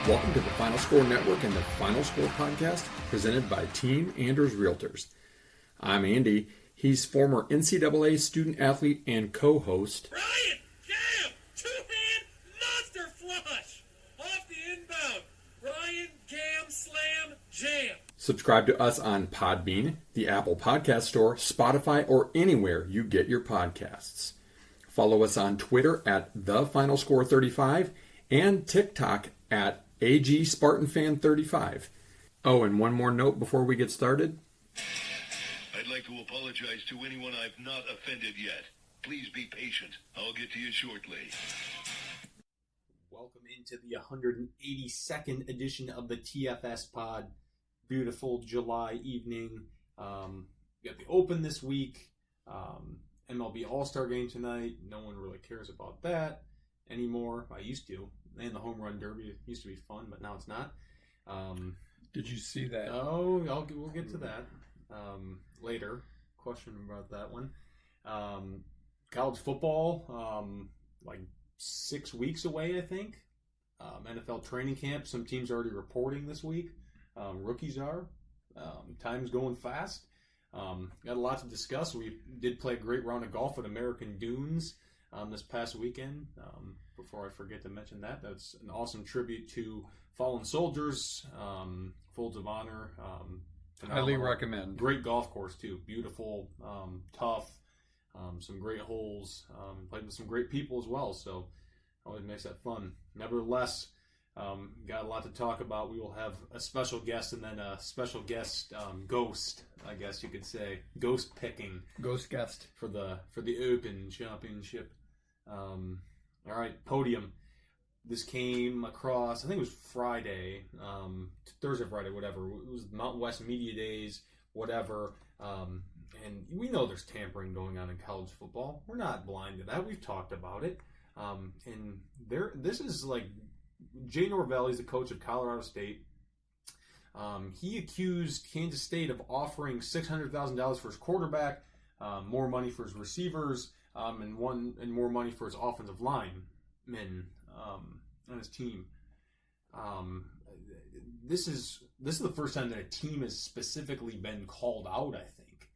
Welcome to the Final Score Network and the Final Score podcast presented by Team Anders Realtors. I'm Andy. He's former NCAA student athlete and co-host. Ryan, jam! Two-hand monster flush! Off the inbound. Ryan, Cam, slam, jam. Subscribe to us on Podbean, the Apple Podcast Store, Spotify, or anywhere you get your podcasts. Follow us on Twitter at TheFinalScore35 and TikTok at AGSpartanFan35. Oh, and one more note before we get started. I'd like to apologize to anyone I've not offended yet. Please be patient. I'll get to you shortly. Welcome into the 182nd edition of the TFS Pod. Beautiful July evening. We got the Open this week. MLB All-Star Game tonight. No one really cares about that anymore. I used to. And the Home Run Derby used to be fun, but now it's not. Did you see that? Oh, we'll get to that later. Question about that one. College football, like 6 weeks away, I think. NFL training camp. Some teams are already reporting this week. Rookies are. Time's going fast. Got a lot to discuss. We did play a great round of golf at American Dunes this past weekend. Before I forget to mention that's an awesome tribute to fallen soldiers, Folds of Honor. Highly recommend. Great golf course too. Beautiful, tough, some great holes. Played with some great people as well, so always makes that fun. Nevertheless, got a lot to talk about. We will have a special guest and then a special guest ghost, I guess you could say. Ghost picking. Ghost guest. For the Open Championship. All right, podium. This came across, I think it was Friday, Thursday, Friday, whatever. It was Mountain West Media Days, whatever. And we know there's tampering going on in college football. We're not blind to that. We've talked about it. And this is like Jay Norvell, the coach of Colorado State. He accused Kansas State of offering $600,000 for his quarterback, more money for his receivers, and more money for his offensive linemen on his team. This is the first time that a team has specifically been called out, I think,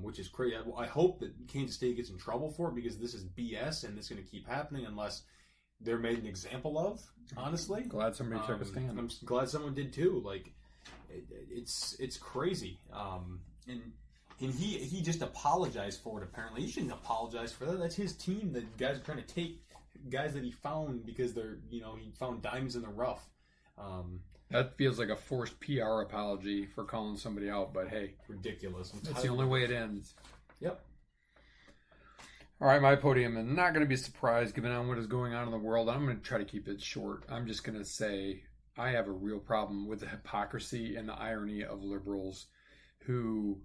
which is crazy. I hope that Kansas State gets in trouble for it because this is BS and it's going to keep happening unless they're made an example of. Honestly, Glad somebody took a stand. I'm glad someone did too. Like, it's crazy. And he just apologized for it, apparently. He shouldn't apologize for that. That's his team. The guys are trying to take guys that he found because he found diamonds in the rough. That feels like a forced PR apology for calling somebody out, but hey. Ridiculous. That's the only way it ends. Yep. All right, my podium. I'm not going to be surprised given on what is going on in the world. I'm going to try to keep it short. I'm just going to say I have a real problem with the hypocrisy and the irony of liberals who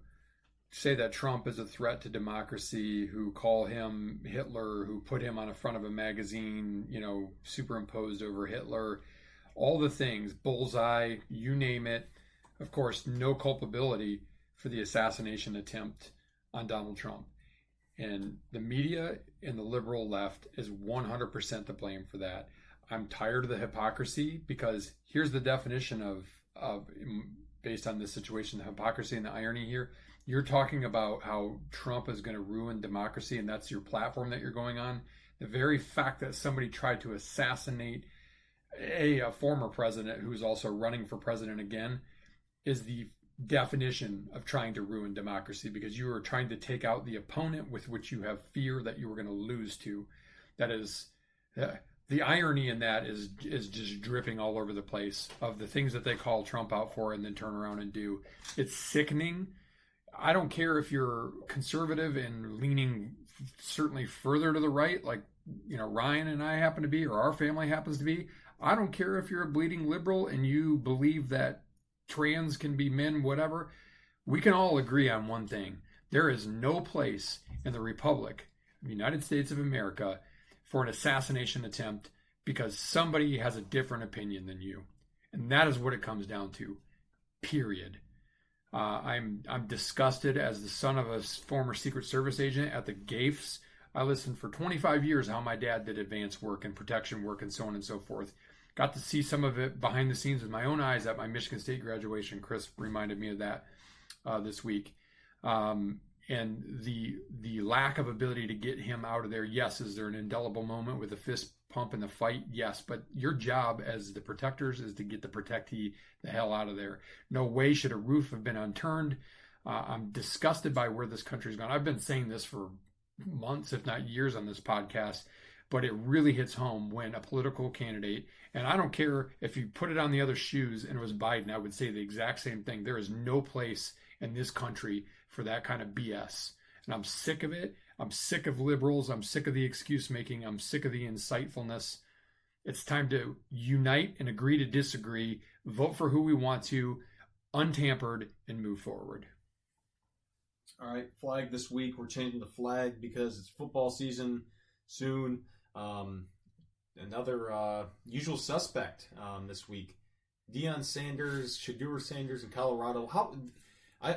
say that Trump is a threat to democracy, who call him Hitler, who put him on the front of a magazine, superimposed over Hitler, all the things, bullseye, you name it. Of course, no culpability for the assassination attempt on Donald Trump. And the media and the liberal left is 100% to blame for that. I'm tired of the hypocrisy because here's the definition of based on this situation, the hypocrisy and the irony here. You're talking about how Trump is going to ruin democracy and that's your platform that you're going on. The very fact that somebody tried to assassinate a former president who's also running for president again is the definition of trying to ruin democracy because you are trying to take out the opponent with which you have fear that you are going to lose to. That is, the irony in that is just dripping all over the place of the things that they call Trump out for and then turn around and do. It's sickening. I don't care if you're conservative and leaning certainly further to the right, like Ryan and I happen to be, or our family happens to be. I don't care if you're a bleeding liberal and you believe that trans can be men, whatever. We can all agree on one thing. There is no place in the Republic of the United States of America for an assassination attempt because somebody has a different opinion than you. And that is what it comes down to, period. I'm disgusted as the son of a former Secret Service agent at the GAFES. I listened for 25 years how my dad did advanced work and protection work and so on and so forth. Got to see some of it behind the scenes with my own eyes at my Michigan State graduation. Chris reminded me of that this week. And the lack of ability to get him out of there. Yes, is there an indelible moment with a fist pump in the fight? Yes, but your job as the protectors is to get the protectee the hell out of there. No way should a roof have been unturned. I'm disgusted by where this country's gone. I've been saying this for months, if not years, on this podcast, but it really hits home when a political candidate, and I don't care if you put it on the other shoes and it was Biden, I would say the exact same thing. There is no place in this country for that kind of BS. And I'm sick of it. I'm sick of liberals. I'm sick of the excuse making. I'm sick of the insightfulness. It's time to unite and agree to disagree, vote for who we want to, untampered, and move forward. All right, flag this week. We're changing the flag because it's football season soon. Another usual suspect this week. Deion Sanders, Shedeur Sanders in Colorado.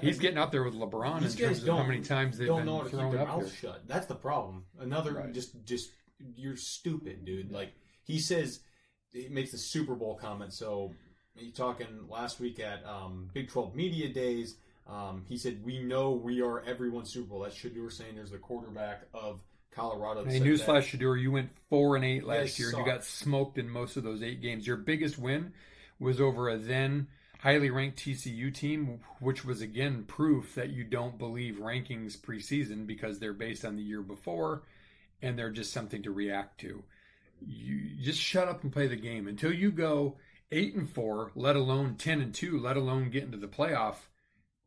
He's getting up there with LeBron in terms of how many times they've been thrown up here. Shut. That's the problem. Another just you're stupid, dude. Like he says, he makes the Super Bowl comment. So you talking last week at Big 12 Media Days. He said, "We know we are everyone's Super Bowl." That's Shedeur Sanders, the quarterback of Colorado. Hey, newsflash, Shedeur, you went 4-8 last year. Sucked. You got smoked in most of those 8 games. Your biggest win was over a then highly ranked TCU team, which was again proof that you don't believe rankings preseason because they're based on the year before and they're just something to react to. You just shut up and play the game until you go 8-4, let alone 10-2, let alone get into the playoff.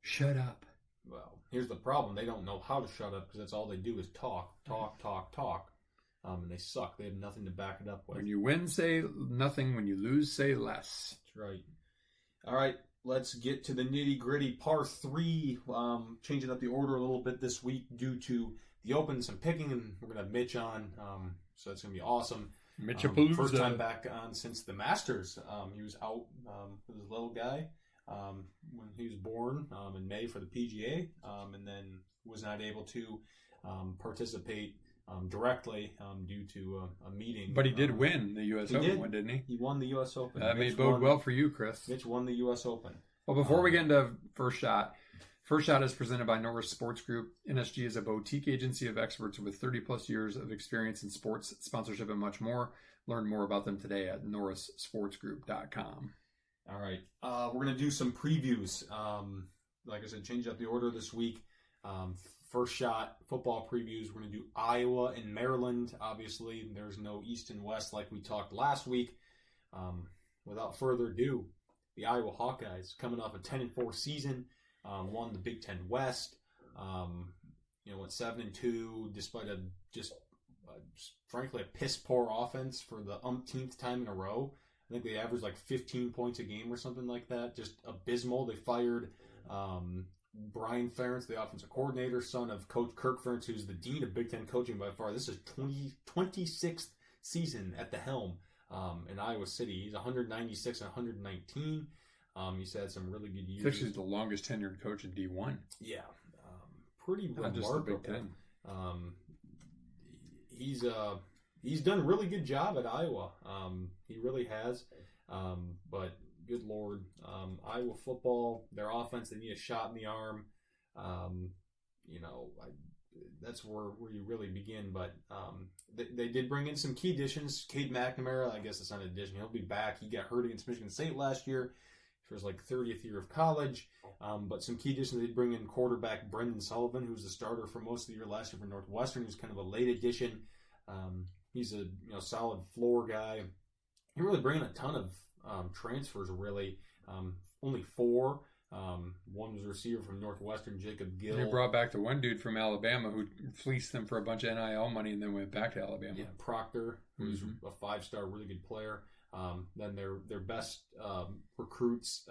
Shut up. Well, here's the problem. They don't know how to shut up because that's all they do is talk. And they suck. They have nothing to back it up with. When you win, say nothing. When you lose, say less. That's right. All right, let's get to the nitty-gritty. Par 3, changing up the order a little bit this week due to the Open, some picking, and we're going to have Mitch on, so that's going to be awesome. Mitchapalooza. First time back on since the Masters. He was out with his little guy when he was born in May for the PGA, and then was not able to participate directly due to a meeting. But he did win the U.S. Open one, didn't he? He won the U.S. Open. That may bode well for you, Chris. Mitch won the U.S. Open. Well, before we get into First Shot is presented by Norris Sports Group. NSG is a boutique agency of experts with 30-plus years of experience in sports, sponsorship, and much more. Learn more about them today at norrissportsgroup.com. All right. We're going to do some previews. Like I said, change up the order this week. First Shot football previews. We're going to do Iowa and Maryland. Obviously, there's no East and West like we talked last week. Without further ado, the Iowa Hawkeyes coming off a 10-4 season, won the Big Ten West. Went 7-2 despite frankly a piss poor offense for the umpteenth time in a row. I think they averaged like 15 points a game or something like that. Just abysmal. They fired Brian Ferentz, the offensive coordinator, son of Coach Kirk Ferentz, who's the dean of Big Ten coaching by far. This is 26th season at the helm in Iowa City. He's 196 and 119. He's had some really good years. He's actually the longest tenured coach in D1. Yeah, pretty Not remarkable. just the Big Ten. He's done a really good job at Iowa. He really has. But good Lord, Iowa football, their offense, they need a shot in the arm. That's where you really begin. But they did bring in some key additions. Cade McNamara, I guess it's not an addition. He'll be back. He got hurt against Michigan State last year for his 30th year of college. But some key additions, they did bring in quarterback Brendan Sullivan, who was the starter for most of the year last year for Northwestern. He was kind of a late addition. He's a solid floor guy. He really bringing a ton of transfers, really. Only 4. One was a receiver from Northwestern, Jacob Gill. They brought back the one dude from Alabama who fleeced them for a bunch of NIL money and then went back to Alabama. Yeah, Proctor, who's a 5-star, really good player. Then their best recruits,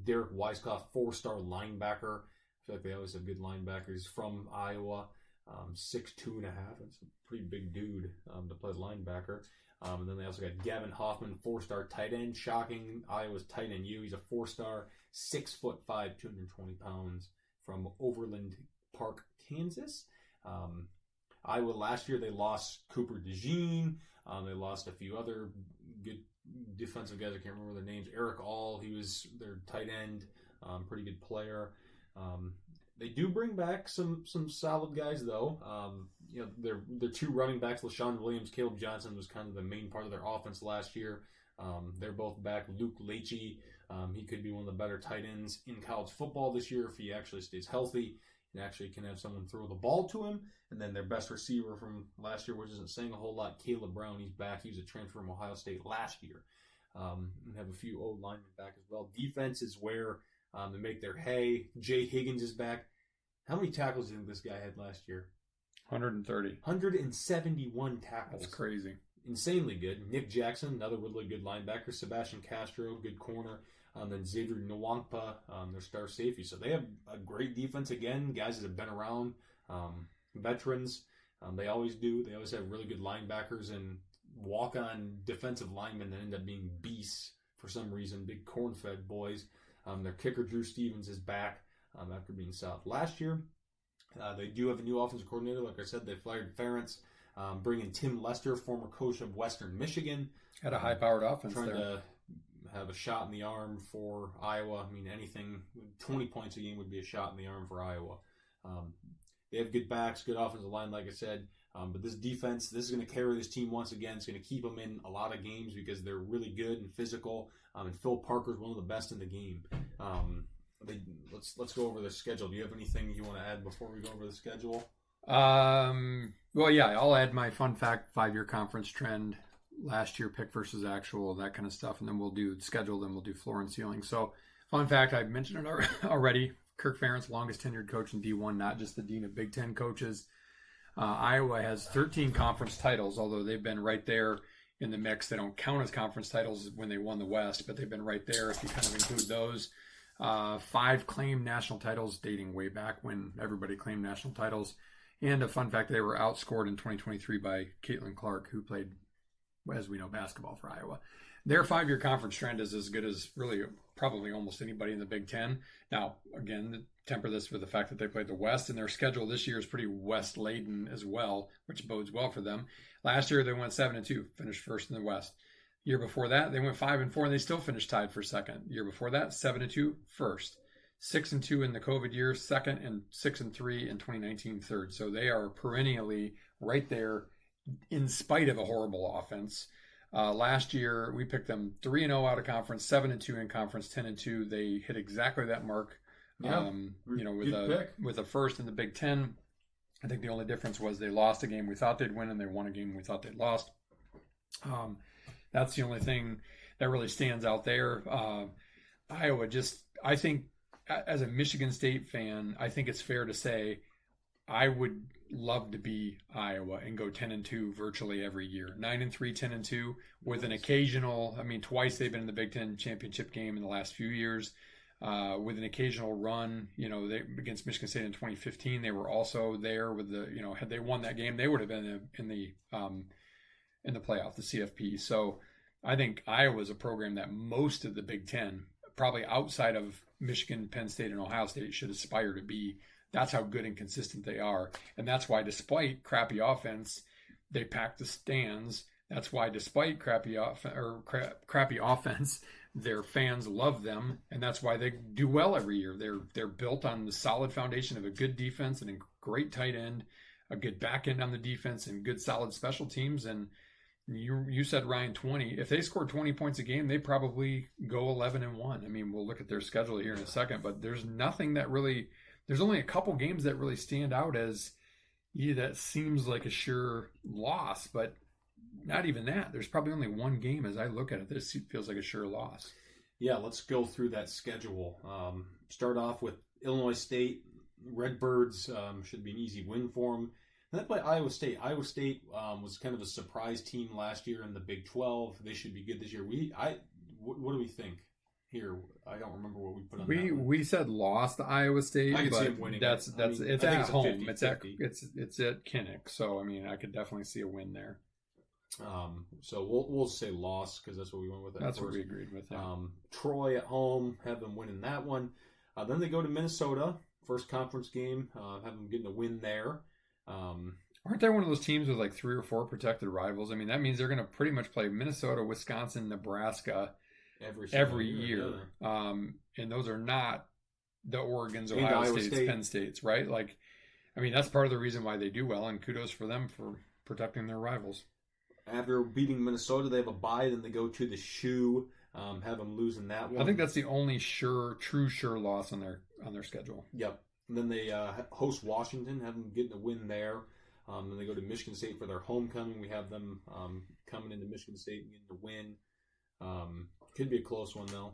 Derek Weiskopf, 4-star linebacker. I feel like they always have good linebackers from Iowa. 6'2.5". That's a pretty big dude to play linebacker. And then they also got Gavin Hoffman, 4-star tight end. Shocking, Iowa's tight end He's a 4-star, 6'5", 220 pounds from Overland Park, Kansas. Iowa last year they lost Cooper DeJean. They lost a few other good defensive guys. I can't remember their names. Eric All, he was their tight end, pretty good player. They do bring back some solid guys though. Their two running backs, LaShawn Williams, Caleb Johnson, was kind of the main part of their offense last year. They're both back. Luke Leachy, he could be one of the better tight ends in college football this year if he actually stays healthy and actually can have someone throw the ball to him. And then their best receiver from last year, which isn't saying a whole lot, Caleb Brown, he's back. He was a transfer from Ohio State last year. And have a few old linemen back as well. Defense is where they make their hay. Jay Higgins is back. How many tackles do you think this guy had last year? 130. 171 tackles. That's crazy. Insanely good. Nick Jackson, another really good linebacker. Sebastian Castro, good corner. Then Xavier Nwankpa, their star safety. So they have a great defense again. Guys that have been around, veterans. They always do. They always have really good linebackers and walk-on defensive linemen that end up being beasts for some reason. Big corn-fed boys. Their kicker, Drew Stevens, is back after being south last year. They do have a new offensive coordinator. Like I said, they fired Ferentz, bringing Tim Lester, former coach of Western Michigan. Had a high-powered offense trying there. to have a shot in the arm for Iowa. I mean, anything, 20 points a game would be a shot in the arm for Iowa. They have good backs, good offensive line, like I said. But this defense, this is going to carry this team once again. It's going to keep them in a lot of games because they're really good and physical. And Phil Parker's one of the best in the game. Let's go over the schedule. Do you have anything you want to add before we go over the schedule? Well, yeah, I'll add my fun fact, 5-year conference trend, last year pick versus actual, that kind of stuff, and then we'll do schedule, then we'll do floor and ceiling. So, fun fact, I've mentioned it already. Kirk Ferentz, longest tenured coach in D1, not just the dean of Big Ten coaches. Iowa has 13 conference titles, although they've been right there in the mix. They don't count as conference titles when they won the West, but they've been right there if you kind of include those. 5 claimed national titles dating way back when everybody claimed national titles. And a fun fact, they were outscored in 2023 by Caitlin Clark, who played, as we know, basketball for Iowa. Their 5-year conference trend is as good as really probably almost anybody in the Big Ten. Now, again, temper this with the fact that they played the West, and their schedule this year is pretty West-laden as well, which bodes well for them. Last year, they went 7-2, finished first in the West. Year before that, they went 5-4, and they still finished tied for second. Year before that, 7-2, first. 6-2 in the COVID year, second, and 6-3 in 2019, third. So they are perennially right there in spite of a horrible offense. Last year, we picked them 3-0 out of conference, 7-2 in conference, 10-2. They hit exactly that mark. Yeah, with a first in the Big Ten. I think the only difference was they lost a game we thought they'd win, and they won a game we thought they'd lost. That's the only thing that really stands out there. Iowa I think, as a Michigan State fan, I think it's fair to say I would love to be Iowa and go 10-2 virtually every year. 9-3, 10-2 with an occasional, twice they've been in the Big Ten championship game in the last few years, with an occasional run, against Michigan State in 2015. They were also there with had they won that game, they would have been in the playoff, the CFP. So I think Iowa is a program that most of the Big Ten, probably outside of Michigan, Penn State, and Ohio State, should aspire to be. That's how good and consistent they are. And that's why, despite crappy offense, they pack the stands. That's why, despite crappy offense, their fans love them. And that's why they do well every year. They're built on the solid foundation of a good defense and a great tight end, a good back end on the defense, and good solid special teams. And you said, Ryan, 20. If they scored 20 points a game, they probably go 11-1. We'll look at their schedule here in a second, but there's nothing that really. There's only a couple games that really stand out as that seems like a sure loss, but not even that. There's probably only one game as I look at it that feels like a sure loss. Yeah, let's go through that schedule. Start off with Illinois State. Redbirds should be an easy win for them. And then play Iowa State. Iowa State was kind of a surprise team last year in the Big 12. They should be good this year. What do we think? Here, I don't remember what we put on that one. We said lost to Iowa State. I could see them winning. It's at home. 50-50. It's at Kinnick. So I could definitely see a win there. So we'll say loss because that's what we went with. That's what we agreed with. Yeah. Troy at home, have them winning that one. Then they go to Minnesota, first conference game, have them getting a win there. Aren't they one of those teams with like 3 or 4 protected rivals? I mean, that means they're going to pretty much play Minnesota, Wisconsin, Nebraska every year. And those are not the Oregons, Ohio States, Penn States, right? Like, I mean, that's part of the reason why they do well, and kudos for them for protecting their rivals. After beating Minnesota, they have a bye, then they go to the Shoe, have them losing that one. I think that's the only true loss on their schedule. Yep. And then they host Washington, have them getting a win there. Then they go to Michigan State for their homecoming. We have them coming into Michigan State and getting a win. Could be a close one, though.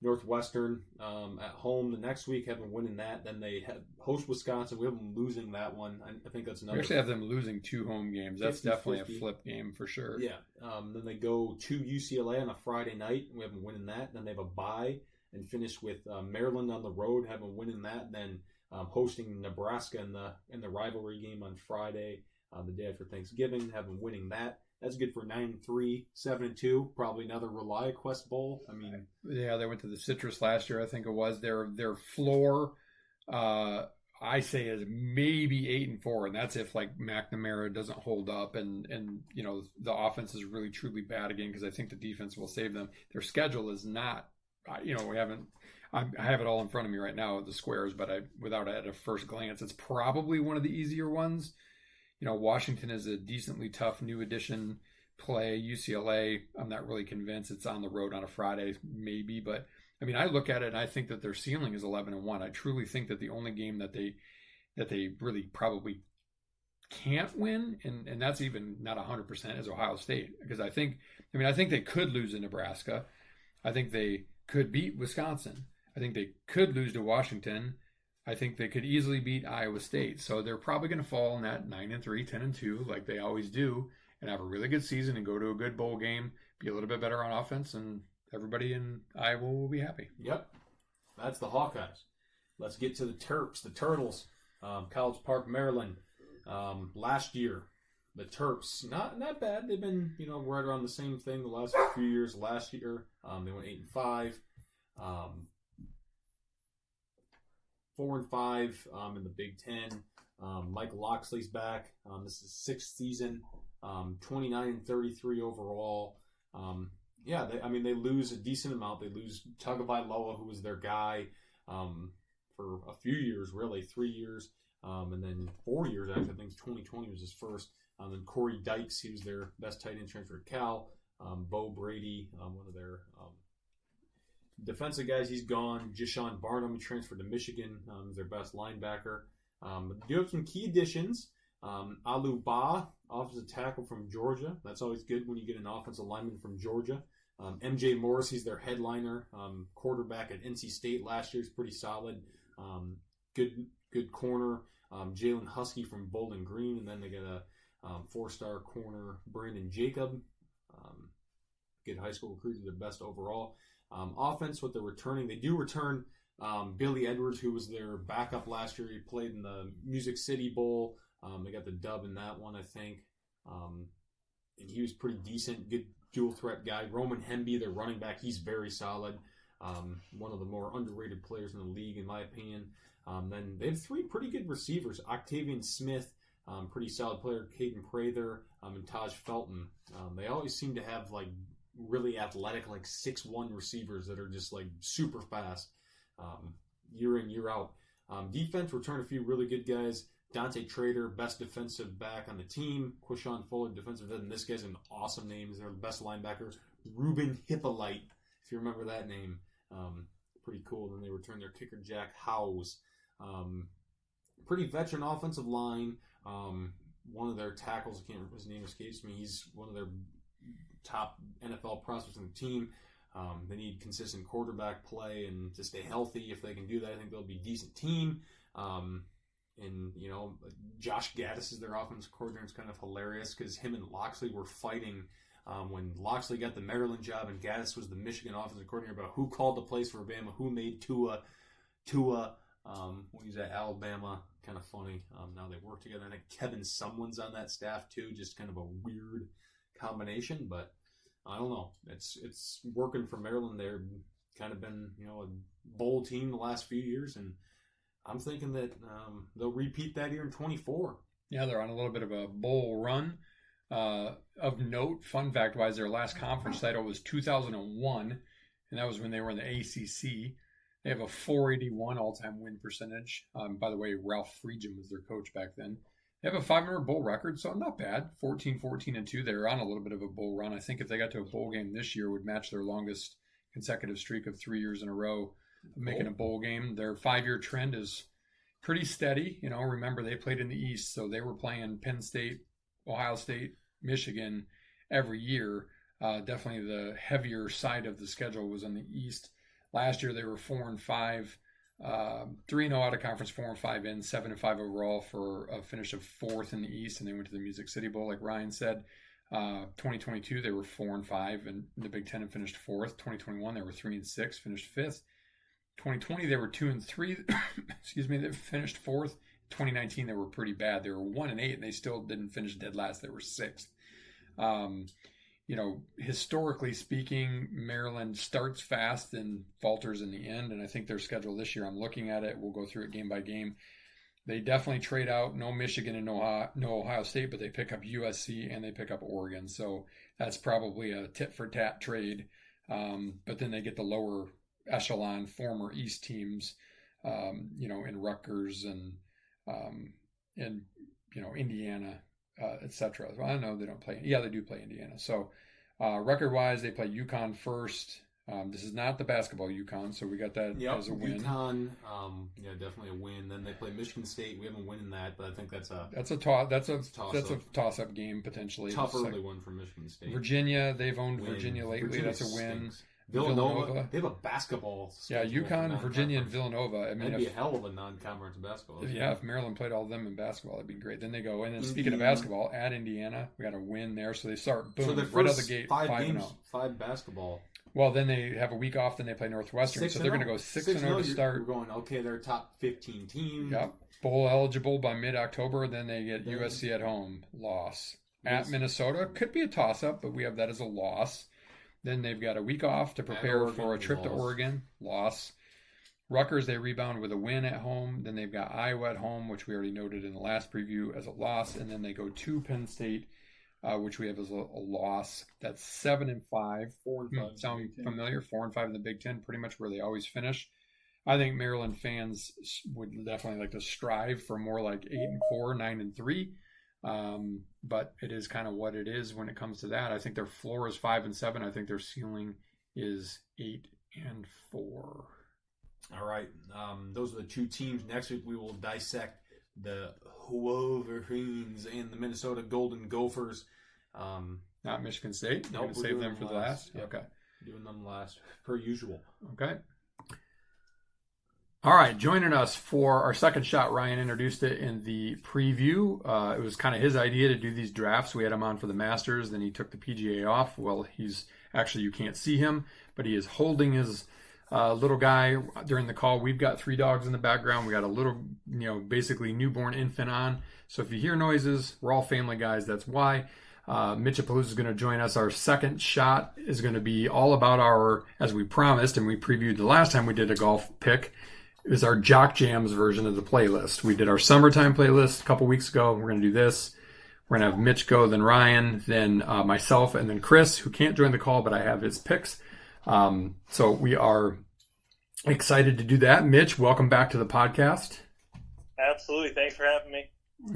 Northwestern at home the next week, have them winning that. Then they host Wisconsin. We have them losing that one. I think that's another. We actually have them losing 2 home games. That's 50, definitely 50. A flip game for sure. Yeah. Then they go to UCLA on a Friday night. We have them winning that. Then they have a bye and finish with Maryland on the road, have them winning that. Then hosting Nebraska in the rivalry game on Friday, the day after Thanksgiving, have them winning that. That's good for 9-3, 7-2. Probably another ReliaQuest Bowl. I mean, yeah, they went to the Citrus last year. I think it was their floor. I say is maybe 8-4, and that's if like McNamara doesn't hold up, and you know the offense is really truly bad again, because I think the defense will save them. Their schedule is not. You know, we haven't. I have it all in front of me right now, the squares, but without at a first glance, it's probably one of the easier ones. You know, Washington is a decently tough new addition play. UCLA, I'm not really convinced. It's on the road on a Friday, maybe. But, I mean, I look at it and I think that their ceiling is 11-1. I truly think that the only game that they really probably can't win, and that's even not 100%, is Ohio State. Because I think they could lose to Nebraska. I think they could beat Wisconsin. I think they could lose to Washington. I think they could easily beat Iowa State. So they're probably going to fall in that 9-3, 10-2, like they always do, and have a really good season and go to a good bowl game, be a little bit better on offense, and everybody in Iowa will be happy. Yep. That's the Hawkeyes. Let's get to the Terps, the Turtles, College Park, Maryland. Last year, the Terps, not bad. They've been, right around the same thing the last few years. Last year, they went 8-5. 4-5 in the Big Ten. Mike Loxley's back. This is 6th season. 29-33 overall. They lose a decent amount. They lose Tagovailoa, who was their guy for a few years, really 3 years, and then 4 years actually. I think 2020 was his first. Then Corey Dykes, he was their best tight end transfer to Cal. Bo Brady, one of their defensive guys, he's gone. Jishawn Barnum transferred to Michigan. He's their best linebacker. But they do have some key additions. Alu Ba, offensive tackle from Georgia. That's always good when you get an offensive lineman from Georgia. MJ Morris, he's their headliner. Quarterback at NC State last year is pretty solid. Good corner. Jalen Husky from Bowling Green. And then they get a 4-star corner, Brandon Jacob. Good high school recruit, their best overall. Offense, what they're returning, they do return Billy Edwards, who was their backup last year. He played in the Music City Bowl. They got the dub in that one, I think. And he was pretty decent, good dual threat guy. Roman Hemby, their running back, he's very solid. One of the more underrated players in the league, in my opinion. Then they have 3 pretty good receivers. Octavian Smith, pretty solid player. Caden Prather, and Taj Felton. They always seem to have really athletic, 6'1" receivers that are just super fast, year in, year out. Defense, return a few really good guys. Dante Trader, best defensive back on the team. Quishon Fuller, defensive end. And this guy's an awesome name. He's their best linebacker. Ruben Hippolyte, if you remember that name. Pretty cool. Then they return their kicker, Jack Howes. Pretty veteran offensive line. One of their tackles, I can't remember, his name escapes me. He's one of their top NFL prospects on the team. They need consistent quarterback play and to stay healthy. If they can do that, I think they'll be a decent team. And Josh Gaddis is their offensive coordinator. It's kind of hilarious because him and Loxley were fighting when Loxley got the Maryland job and Gaddis was the Michigan offensive coordinator about who called the plays for Alabama, who made Tua when he was at Alabama. Kind of funny. Now they work together. I think Kevin Sumlin's on that staff too. Just kind of a weird combination, but I don't know. It's working for Maryland. They're kind of been a bowl team the last few years, and I'm thinking that they'll repeat that here in 24. Yeah, they're on a little bit of a bowl run. Of note, fun fact wise, their last conference title was 2001, and that was when they were in the ACC. They have a 481 all-time win percentage. By the way, Ralph Friedgen was their coach back then. They have a 500 bowl record, so not bad. 14-14-2. They're on a little bit of a bowl run. I think if they got to a bowl game this year, it would match their longest consecutive streak of 3 years in a row of making a bowl game. Their 5-year trend is pretty steady. You know, remember they played in the East, so they were playing Penn State, Ohio State, Michigan every year. Definitely the heavier side of the schedule was on the East. Last year they were 4-5, 3-0 out of conference, 4-5 in, 7-5 overall for a finish of 4th in the East, and they went to the Music City Bowl, like Ryan said. 2022 they were 4-5 in the Big Ten and finished 4th. 2021 they were 3-6, finished 5th. 2020 they were 2-3. Excuse me, they finished 4th. 2019 they were pretty bad. They were 1-8 and they still didn't finish dead last. They were 6th. You know, historically speaking, Maryland starts fast and falters in the end. And I think their schedule this year, I'm looking at it, we'll go through it game by game. They definitely trade out no Michigan and no Ohio State, but they pick up USC and they pick up Oregon. So that's probably a tit for tat trade. But then they get the lower echelon former East teams, you know, in Rutgers and you know, Indiana, etc. Well, I know they don't play. Yeah, they do play Indiana. So record-wise, they play UConn first. This is not the basketball UConn, so we got that as a win. UConn, yeah, definitely a win. Then they play Michigan State. We haven't won in that, but I think that's a toss-up game potentially. Tough early one for Michigan State. Virginia, they've owned Virginia lately. That's a win. Stinks. Villanova, they have a basketball. Yeah, UConn, Virginia, and Villanova. I mean, that'd be a hell of a non-conference basketball. Yeah, if Maryland played all of them in basketball, that'd be great. Then they go, and then speaking of basketball, at Indiana, we got a win there, so they start boom, so the right out the gate, 5-0. 5 basketball. Well, then they have a week off, then they play Northwestern, so they're going to go 6-0 to start. We're going, okay, they're a top 15 team. Yep, bowl eligible by mid-October. Then they get USC at home, loss. At Minnesota, could be a toss-up, but we have that as a loss. Then they've got a week off to prepare for a trip to Oregon. Loss. Rutgers, they rebound with a win at home. Then they've got Iowa at home, which we already noted in the last preview as a loss. And then they go to Penn State, which we have as a loss. That's 7-5. 4-5. Sound familiar? 4-5 in the Big Ten, pretty much where they always finish. I think Maryland fans would definitely like to strive for more like 8-4, 9-3. But it is kind of what it is when it comes to that. I think their floor is 5-7. I think their ceiling is 8-4. All right. Those are the two teams. Next week we will dissect the Wolverines and the Minnesota Golden Gophers. Not Michigan State. Nope, You're going to save them for the last? Yep. Okay. Doing them last, per usual. Okay. All right, joining us for our second shot, Ryan introduced it in the preview. It was kind of his idea to do these drafts. We had him on for the Masters, then he took the PGA off. Well, he's actually, you can't see him, but he is holding his little guy during the call. We've got 3 dogs in the background. We got a little, basically newborn infant on. So if you hear noises, we're all family guys. That's why. Mitchapalooza is going to join us. Our second shot is going to be all about our, as we promised, and we previewed the last time we did a golf pick, is our Jock Jams version of the playlist. We did our summertime playlist a couple weeks ago. We're going to do this. We're going to have Mitch go, then Ryan, then myself, and then Chris, who can't join the call, but I have his picks. So we are excited to do that. Mitch, welcome back to the podcast. Absolutely. Thanks for having me.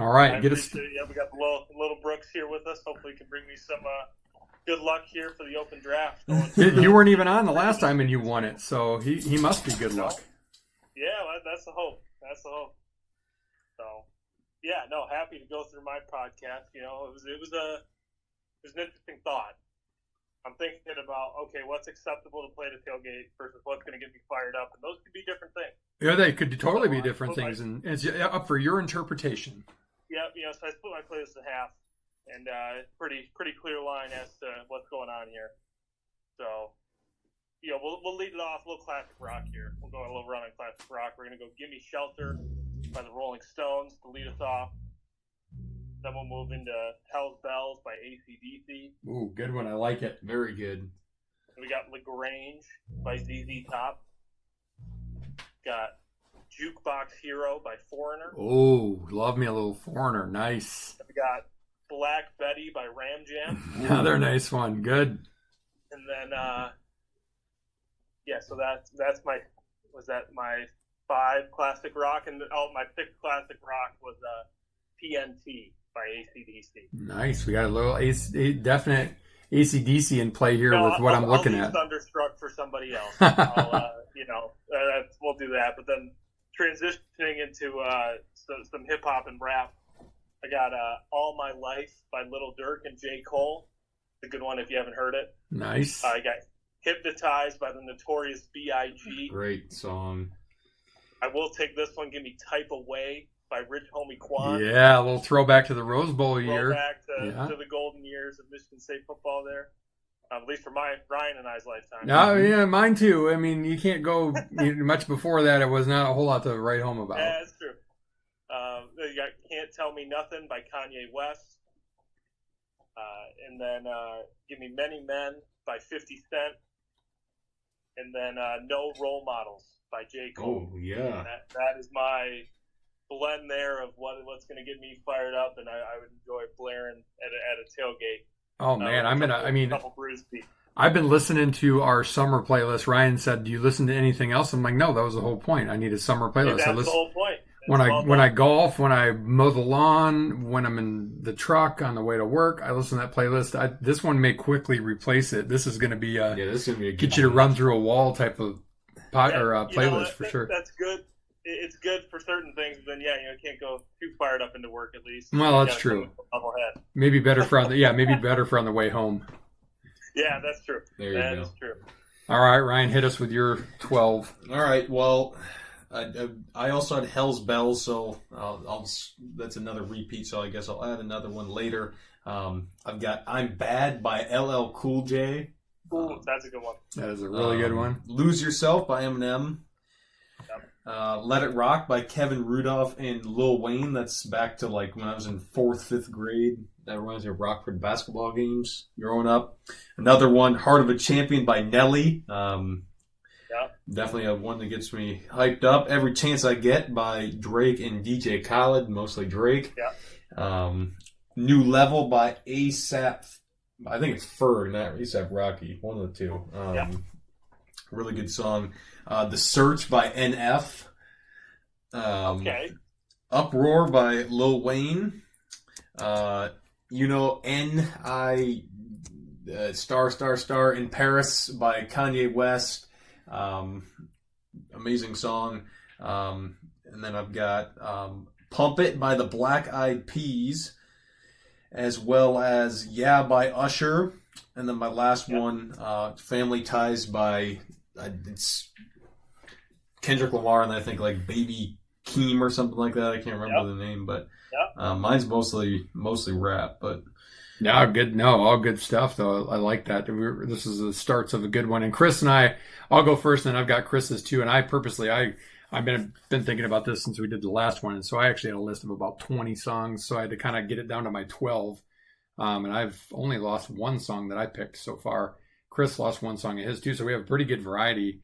All right. Yeah, we got little Brooks here with us. Hopefully he can bring me some good luck here for the open draft. You weren't even on the last time and you won it, so he must be good luck. Yeah, that's the hope. That's the hope. So, yeah, no, happy to go through my podcast. It was an interesting thought. I'm thinking about, okay, what's acceptable to play at a tailgate versus what's going to get me fired up, and those could be different things. Yeah, they could totally be different things, and it's up for your interpretation. Yeah, so I split my playlist in half, and pretty clear line as to what's going on here. So. We'll lead it off a little classic rock here. We'll go a little run on classic rock. We're going to go Gimme Shelter by the Rolling Stones to lead us off. Then we'll move into Hell's Bells by AC/DC. Ooh, good one. I like it. Very good. We got LaGrange by ZZ Top. Got Jukebox Hero by Foreigner. Oh, love me a little Foreigner. Nice. We got Black Betty by Ram Jam. Another nice one. Good. And then, so that's my 5 classic rock, and my 6th classic rock was PNT by AC/DC. Nice. We got a little definite AC/DC in play here with what I'm looking I'll at. Thunderstruck for somebody else. We'll do that. But then transitioning into some hip hop and rap, I got All My Life by Lil Durk and J. Cole. It's a good one if you haven't heard it. Nice. I got Hypnotized by the Notorious B.I.G. Great song. I will take this one. Give me Type Away by Rich Homie Quan. Yeah, a little throwback to the Rose Bowl year. Throwback to the golden years of Michigan State football there. At least for Ryan and I's lifetime. Oh, yeah, mine too. I mean, you can't go much before that. It was not a whole lot to write home about. Yeah, that's true. You got Can't Tell Me Nothing by Kanye West. And then give me Many Men by 50 Cent. And then No Role Models by J. Cole. Oh, yeah. That is my blend there of what's going to get me fired up, and I would enjoy blaring at a tailgate. Oh, man. Couple brews deep. I've been listening to our summer playlist. Ryan said, do you listen to anything else? I'm like, no, that was the whole point. I need a summer playlist. That's the whole point. When I golf, when I mow the lawn, when I'm in the truck on the way to work, I listen to that playlist. This one may quickly replace it. This is going to be this is going to be a get you to run through a wall type of playlist for sure. That's good. It's good for certain things, but then you can't go too fired up into work at least. Well, that's true. Maybe better for on the way home. Yeah, that's true. There you go. That is true. All right, Ryan, hit us with your 12. All right, well, I also had Hell's Bells, so that's another repeat, so I guess I'll add another one later. I've got I'm Bad by LL Cool J. Ooh, that's a good one. That is a really good one. Lose Yourself by Eminem. Yep. Let It Rock by Kevin Rudolph and Lil Wayne. That's back to like when I was in 4th, 5th grade. That reminds me of Rockford basketball games growing up. Another one, Heart of a Champion by Nelly. Definitely a one that gets me hyped up. Every Chance I Get by Drake and DJ Khaled, mostly Drake. Yeah. New Level by ASAP. I think it's Ferg, not ASAP Rocky. One of the two. Really good song. The Search by NF. Okay. Uproar by Lil Wayne. N.I. Star in Paris by Kanye West. Amazing song. And then I've got Pump It by the Black Eyed Peas, as well as Yeah by Usher. And then my last one, Family Ties by it's Kendrick Lamar, and I think like Baby Keem or something like that. I can't remember the name, but mine's mostly rap. But no, good. No, all good stuff though. I like that. This is the starts of a good one. And Chris and I'll go first, and I've got Chris's too. And I've been thinking about this since we did the last one, and so I actually had a list of about 20 songs. So I had to kind of get it down to my 12. And I've only lost one song that I picked so far. Chris lost one song of his too, so we have a pretty good variety,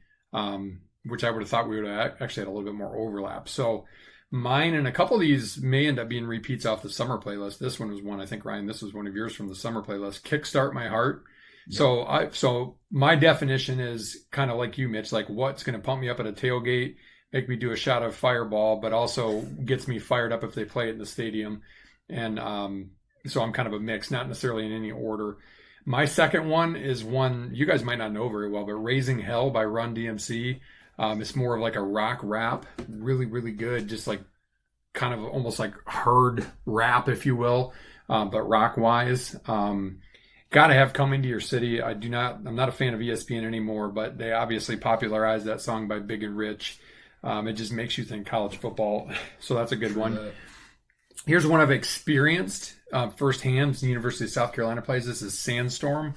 which I would have thought we would have actually had a little bit more overlap. So mine and a couple of these may end up being repeats off the summer playlist. This one was one, I think, Ryan, this was one of yours from the summer playlist, Kickstart My Heart. Yeah. So my definition is kind of like you, Mitch, like what's going to pump me up at a tailgate, make me do a shot of Fireball, but also gets me fired up if they play it in the stadium. And so I'm kind of a mix, not necessarily in any order. My second one is one you guys might not know very well, but Raising Hell by Run DMC. It's more of like a rock rap, really, really good, just like kind of almost like herd rap, if you will, but rock wise. Gotta have Coming to Your City. I'm not a fan of ESPN anymore, but they obviously popularized that song by Big and Rich. It just makes you think college football, so that's a good one. Here's one I've experienced firsthand. The University of South Carolina plays this is Sandstorm.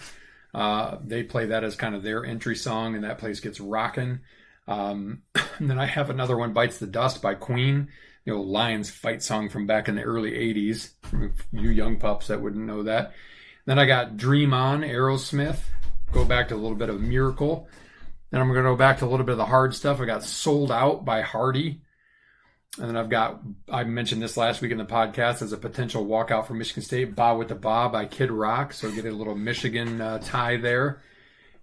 They play that as kind of their entry song, and that place gets rocking. And then I have another one, Bites the Dust by Queen, Lions fight song from back in the early 80s, for you young pups that wouldn't know that. Then I got Dream On, Aerosmith, go back to a little bit of Miracle. Then I'm going to go back to a little bit of the hard stuff. I got Sold Out by Hardy. And then I mentioned this last week in the podcast as a potential walkout for Michigan State, Ba with the Ba by Kid Rock. So get a little Michigan tie there.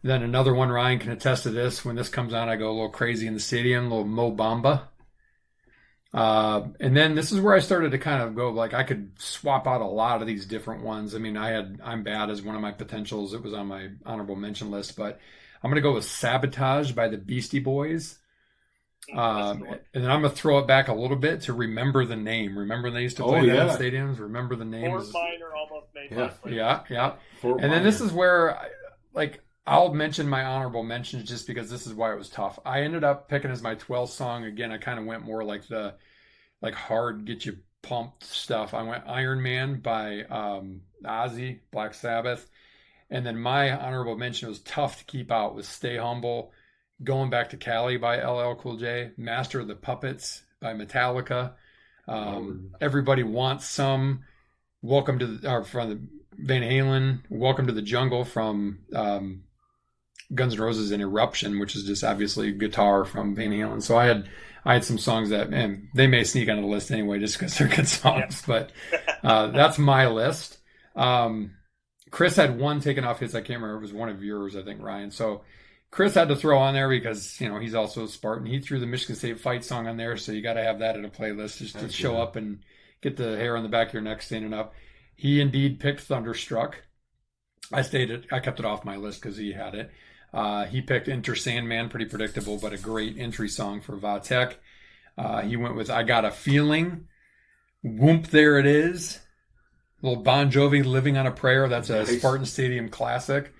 Then another one, Ryan can attest to this. When this comes on, I go a little crazy in the stadium, a little Mo Bamba. And then this is where I started to kind of go, like, I could swap out a lot of these different ones. I mean, I'm Bad as one of my potentials. It was on my honorable mention list, but I'm going to go with Sabotage by the Beastie Boys. And then I'm going to throw it back a little bit to Remember the Name. Remember they used to play that in stadiums? Remember the Name. Fort Minor almost made my place. Yeah. Fort And then Minor. this is where, I'll mention my honorable mentions just because this is why it was tough. I ended up picking as my 12th song. Again, I kind of went more like the hard, get you pumped stuff. I went Iron Man by Ozzy, Black Sabbath. And then my honorable mention was tough to keep out was Stay Humble, Going Back to Cali by LL Cool J, Master of the Puppets by Metallica, Everybody Wants Some, from the Van Halen, Welcome to the Jungle from Guns N' Roses, and Eruption, which is just obviously guitar from Van Halen. So I had some songs that, man, they may sneak onto the list anyway just because they're good songs, but that's my list. Chris had one taken off his, I can't remember, it was one of yours, I think, Ryan. So Chris had to throw on there because, he's also a Spartan. He threw the Michigan State fight song on there, so you got to have that in a playlist just to show up and get the hair on the back of your neck standing up. He indeed picked Thunderstruck. I kept it off my list because he had it. He picked Enter Sandman, pretty predictable, but a great entry song for Vatek. He went with I Got a Feeling. Whoop, There It Is. Little Bon Jovi, Living on a Prayer. That's a Spartan Stadium classic.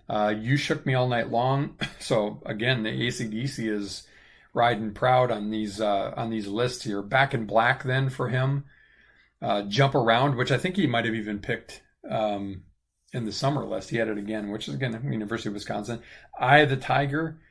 You Shook Me All Night Long. So again, the AC/DC is riding proud on these lists here. Back in Black then for him. Jump Around, which I think he might have even picked in the summer list. He had it again, which is again University of Wisconsin. Eye of the Tiger,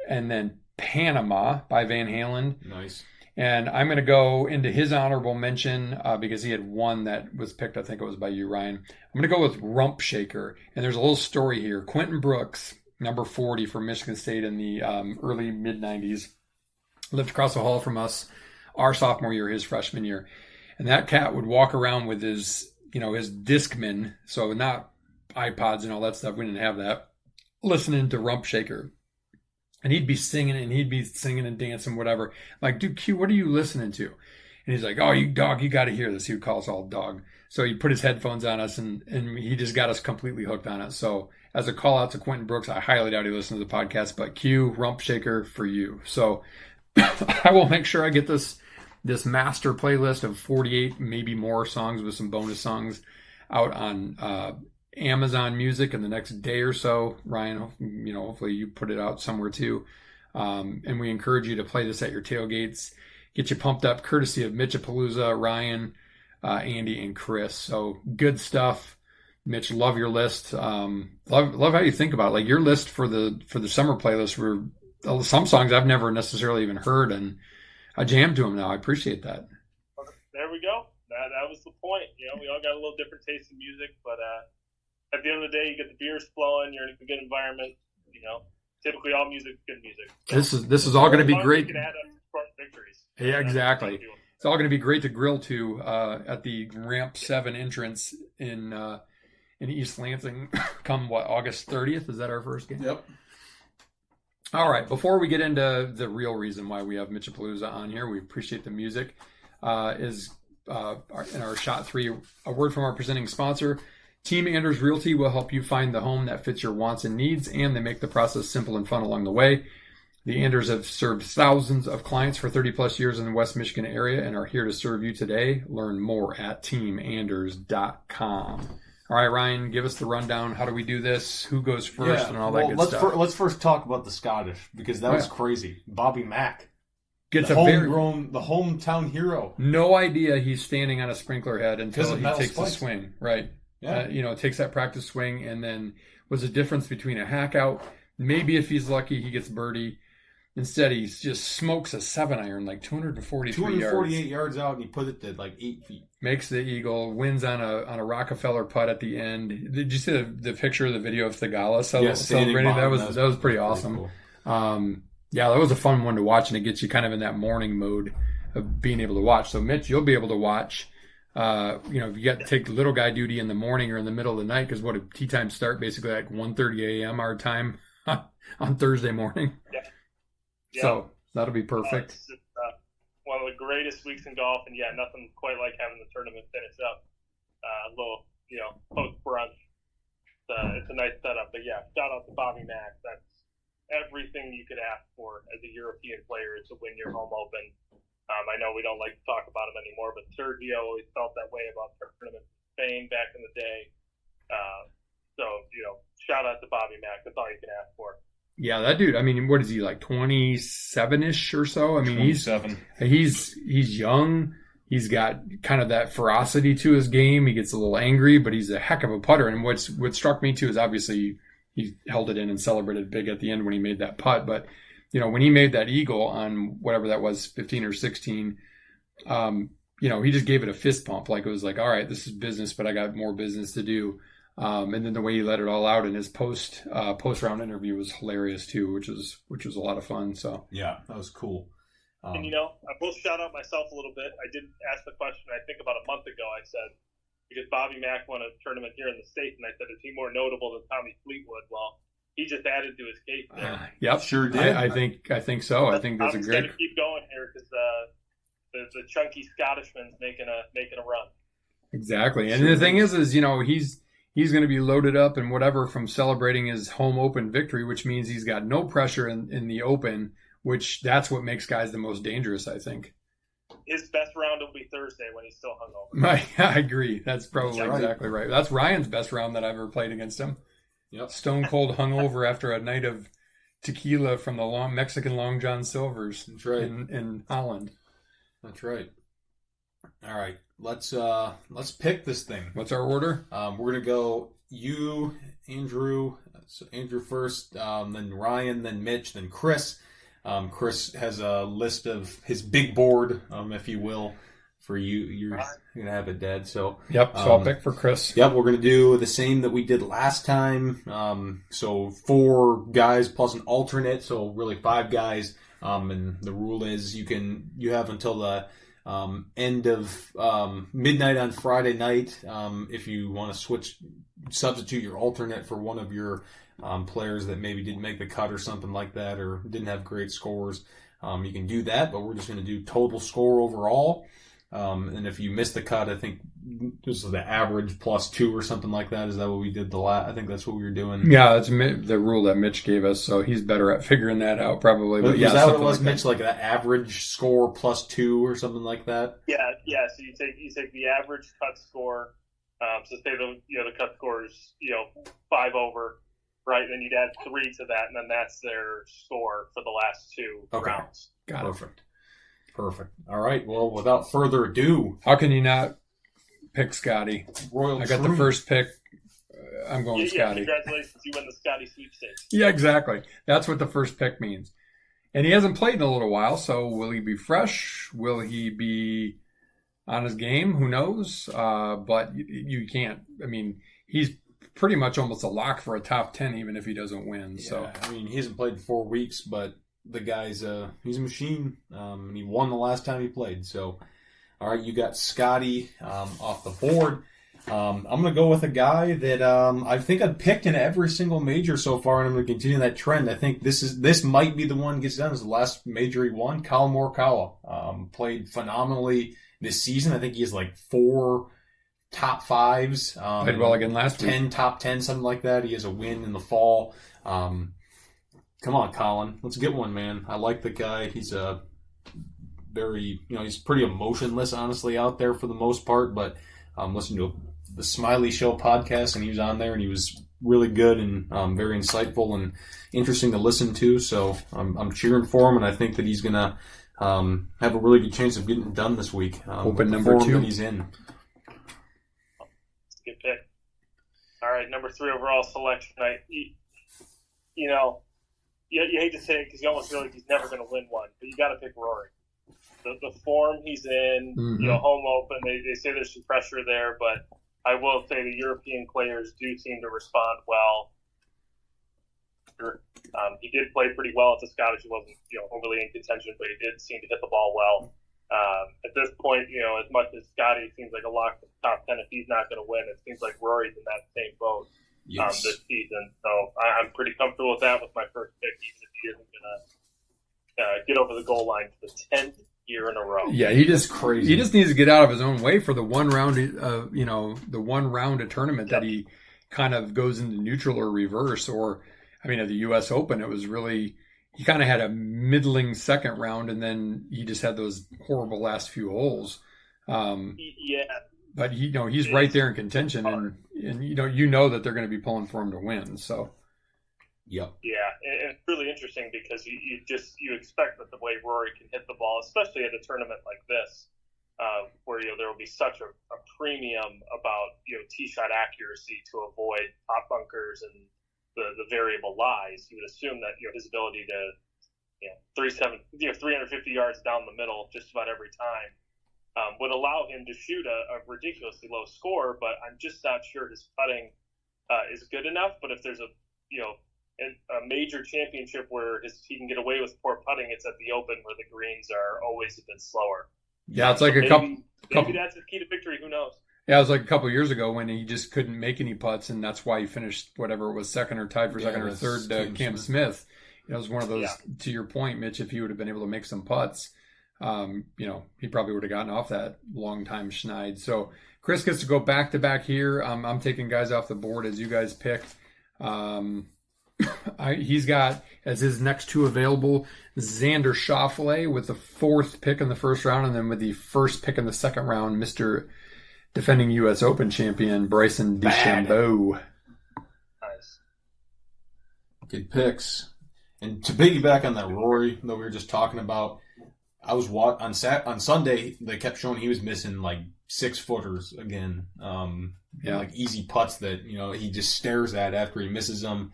and then Panama by Van Halen. Nice. And I'm going to go into his honorable mention because he had one that was picked. I think it was by you, Ryan. I'm going to go with Rump Shaker. And there's a little story here. Quentin Brooks, number 40 for Michigan State in the early mid-90s, lived across the hall from us our sophomore year, his freshman year. And that cat would walk around with his Discman, so not iPods and all that stuff. We didn't have that. Listening to Rump Shaker. And he'd be singing and dancing, whatever. Like, dude, Q, what are you listening to? And he's like, oh, you dog, you got to hear this. He would call us all dog. So he put his headphones on us, and he just got us completely hooked on it. So as a call out to Quentin Brooks, I highly doubt he listens to the podcast, but Q, Rump Shaker for you. So I will make sure I get this master playlist of 48, maybe more songs with some bonus songs out on Amazon Music in the next day or so. Ryan, hopefully you put it out somewhere too. And we encourage you to play this at your tailgates. Get you pumped up, courtesy of Mitchapalooza, Ryan, Andy, and Chris. So good stuff. Mitch, love your list. Love how you think about it. Like your list for the summer playlist were some songs I've never necessarily even heard, and I jammed to them now. I appreciate that. There we go. That was the point. We all got a little different taste in music, but at the end of the day, you get the beers flowing. You're in a good environment. Typically all music is good music. This is all going to be great. You can add up short victories. Yeah, exactly. It's all going to be great to grill to at the Ramp 7 entrance in East Lansing come August 30th. Is that our first game? Yep. All right. Before we get into the real reason why we have Mitchapalooza on here, we appreciate the music. In our shot 3, a word from our presenting sponsor. Team Anders Realty will help you find the home that fits your wants and needs, and they make the process simple and fun along the way. The Anders have served thousands of clients for 30 plus years in the West Michigan area and are here to serve you today. Learn more at teamanders.com. All right, Ryan, give us the rundown. How do we do this? Who goes first and all that good stuff? Let's first talk about the Scottish, because that was crazy. Bobby Mack. Gets the a hometown hero. No idea he's standing on a sprinkler head until he takes the swing. Right. Yeah. Takes that practice swing, and then was the difference between a hack out. Maybe if he's lucky, he gets birdie. Instead, he just smokes a 7-iron, like 248 yards out, and he put it to like 8 feet. Makes the eagle, wins on a Rockefeller putt at the end. Did you see the picture of the video of Thagala celebrating? That was pretty awesome. Cool. That was a fun one to watch, and it gets you kind of in that morning mode of being able to watch. So Mitch, you'll be able to watch. You got to take little guy duty in the morning or in the middle of the night because what a tea time start basically like 1:30 a.m. our time on Thursday morning. Yeah. So that'll be perfect. It's one of the greatest weeks in golf, and nothing quite like having the tournament finish up. A little, post brunch. It's a nice setup, but shout out to Bobby Mack. That's everything you could ask for as a European player is to win your home open. I know we don't like to talk about him anymore, but Sergio always felt that way about tournaments in Spain back in the day. So shout out to Bobby Mack. That's all you can ask for. Yeah, that dude. I mean, what is he like? 27-ish or so. I mean, 27. he's young. He's got kind of that ferocity to his game. He gets a little angry, but he's a heck of a putter. And what struck me too is obviously he held it in and celebrated big at the end when he made that putt. But when he made that eagle on whatever that was, 15 or 16, he just gave it a fist pump. Like it was like, all right, this is business, but I got more business to do. And then the way he let it all out in his post round interview was hilarious too, which was a lot of fun. So yeah, that was cool. And I will shout out myself a little bit. I did ask the question. I think about a month ago. I said because Bobby Mack won a tournament here in the States, and I said, is he more notable than Tommy Fleetwood? Well, he just added to his case there. Yep, sure did. I think so. I think that's a great. Going to keep going here because the chunky Scottishman's making a run. Exactly, and the thing is he's going to be loaded up and whatever from celebrating his home open victory, which means he's got no pressure in the open, which that's what makes guys the most dangerous, I think. His best round will be Thursday when he's still hungover. I agree. That's probably exactly right. That's Ryan's best round that I've ever played against him. Yep. Stone cold hungover after a night of tequila from the Mexican Long John Silver's. That's right. in Holland. That's right. All right, let's pick this thing. What's our order? We're gonna go you, Andrew. So Andrew first, then Ryan, then Mitch, then Chris. Chris has a list of his big board, if you will, for you. You're gonna have it, Dad. So yep. So I'll pick for Chris. Yep, we're gonna do the same that we did last time. So 4 guys plus an alternate, so really 5 guys. And the rule is you have until the end of midnight on Friday night if you want to substitute your alternate for one of your players that maybe didn't make the cut or something like that or didn't have great scores. You can do that, but we're just going to do total score overall. And if you miss the cut, I think this is the average plus 2 or something like that. Is that what we did I think that's what we were doing. Yeah, that's the rule that Mitch gave us, so he's better at figuring that out probably. But is that what it was, Mitch? Like an average score plus 2 or something like that? Yeah. So you take the average cut score. So say the cut score is 5 over, right? Then you'd add 3 to that, and then that's their score for the last 2 rounds. Got it. Perfect. All right. Well, without further ado, how can you not pick Scotty? I got the first pick. I'm going Scotty. Congratulations, you win the Scotty sweepstakes. Yeah, exactly. That's what the first pick means. And he hasn't played in a little while, so will he be fresh? Will he be on his game? Who knows? But you can't. I mean, he's pretty much almost a lock for a top 10, even if he doesn't win. Yeah, so I mean, he hasn't played in 4 weeks, but the guy's he's a machine, and he won the last time he played. So, all right, you got Scotty off the board. I'm going to go with a guy that I think I've picked in every single major so far, and I'm going to continue that trend. I think this might be the one that gets done. It's the last major he won. Collin Morikawa played phenomenally this season. I think he has like 4 top 5s. Played well again last week. 10 top 10, something like that. He has a win in the fall. Come on, Collin. Let's get one, man. I like the guy. He's he's pretty emotionless, honestly, out there for the most part. But listened to the Smiley Show podcast, and he was on there, and he was really good and very insightful and interesting to listen to. So I'm cheering for him, and I think that he's going to have a really good chance of getting it done this week. Open number 2 that he's in. Good pick. All right, number 3 overall selection. You hate to say it because you almost feel like he's never going to win one, but you got to pick Rory. The form he's in, home open, they say there's some pressure there, but I will say the European players do seem to respond well. He did play pretty well at the Scottish. He wasn't overly in contention, but he did seem to hit the ball well. At this point, as much as Scotty seems like a lock for the top 10, if he's not going to win, it seems like Rory's in that same boat this season. So I'm pretty comfortable with that with my first pick, even if he isn't going to get over the goal line for the 10th year in a row. Yeah, he just Crazy. He just needs to get out of his own way for the one round, the one round of tournament that he kind of goes into neutral or reverse. Or, I mean, at the U.S. Open, it was really, he kind of had a middling second round, and then he just had those horrible last few holes. Yeah. But he's right there in contention, and you know that they're going to be pulling for him to win. So. Yep. Yeah, and it's really interesting because you expect that the way Rory can hit the ball, especially at a tournament like this, where there will be such a premium about tee shot accuracy to avoid top bunkers and the variable lies. You would assume that his ability to 350 yards down the middle just about every time would allow him to shoot a ridiculously low score. But I'm just not sure his putting is good enough. But if there's a major championship where he can get away with poor putting, it's at the Open where the greens are always a bit slower. Yeah, it's like so a couple. Maybe that's his key to victory. Who knows? Yeah, it was like a couple years ago when he just couldn't make any putts, and that's why he finished whatever it was, second or tied for second or third to Cam Smith. It was one of those. To your point, Mitch, if he would have been able to make some putts, he probably would have gotten off that long time schneid. So Chris gets to go back to back here. I'm taking guys off the board as you guys pick. He's got as his next two available Xander Schauffele with the 4th pick in the first round, and then with the 1st pick in the second round, Mr. defending U.S. Open champion Bryson DeChambeau. Nice. Good picks. And to piggyback on that Rory that we were just talking about, I was on Sunday. They kept showing he was missing like 6-footers again. Like easy putts that he just stares at after he misses them.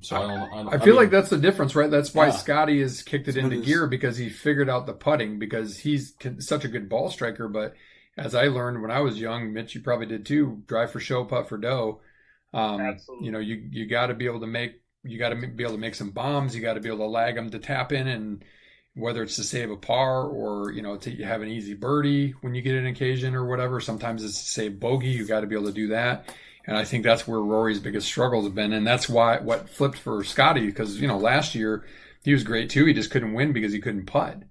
So I feel like that's the difference, right? That's why Scotty has kicked it into gear, because he figured out the putting, because he's such a good ball striker. But as I learned when I was young, Mitch, you probably did too, drive for show, putt for dough. Absolutely. You got to be able to make some bombs. You got to be able to lag them to tap in, and whether it's to save a par or to have an easy birdie when you get an occasion or whatever. Sometimes it's to save bogey. You got to be able to do that. And I think that's where Rory's biggest struggles have been. And that's what flipped for Scotty, because, last year he was great too. He just couldn't win because he couldn't putt.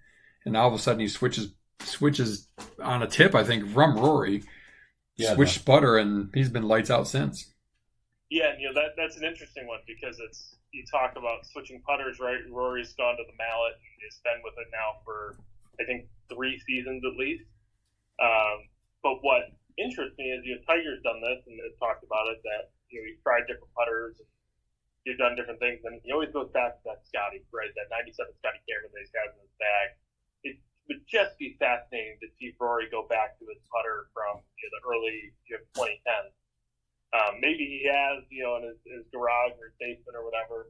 And now all of a sudden he switches on a tip, I think, from Rory. Switched putter, and he's been lights out since. Yeah, that's an interesting one, because you talk about switching putters, right? Rory's gone to the mallet and has been with it now for, I think, 3 seasons at least. But what interests me is Tiger's done this and has talked about it, that he's tried different putters and he's done different things, and he always goes back to that Scotty, right? That 97 Scotty Cameron that he's got in his bag. It would just be fascinating to see Rory go back to his putter from the early 2010s. Maybe he has, in his garage or his basement or whatever.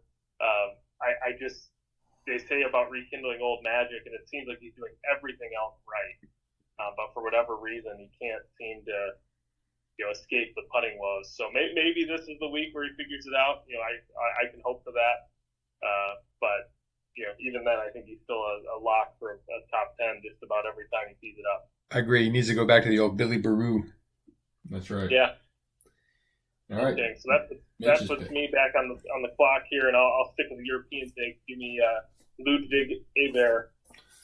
They say about rekindling old magic, and it seems like he's doing everything else right. But for whatever reason, he can't seem to, escape the putting woes. So maybe this is the week where he figures it out. I can hope for that. But even then, I think he's still a lock for a top 10 just about every time he tees it up. I agree. He needs to go back to the old Billy Baru. That's right. Yeah. All right. Okay, so that puts me back on the clock here, and I'll stick with the European thing. Give me Ludwig Aberg.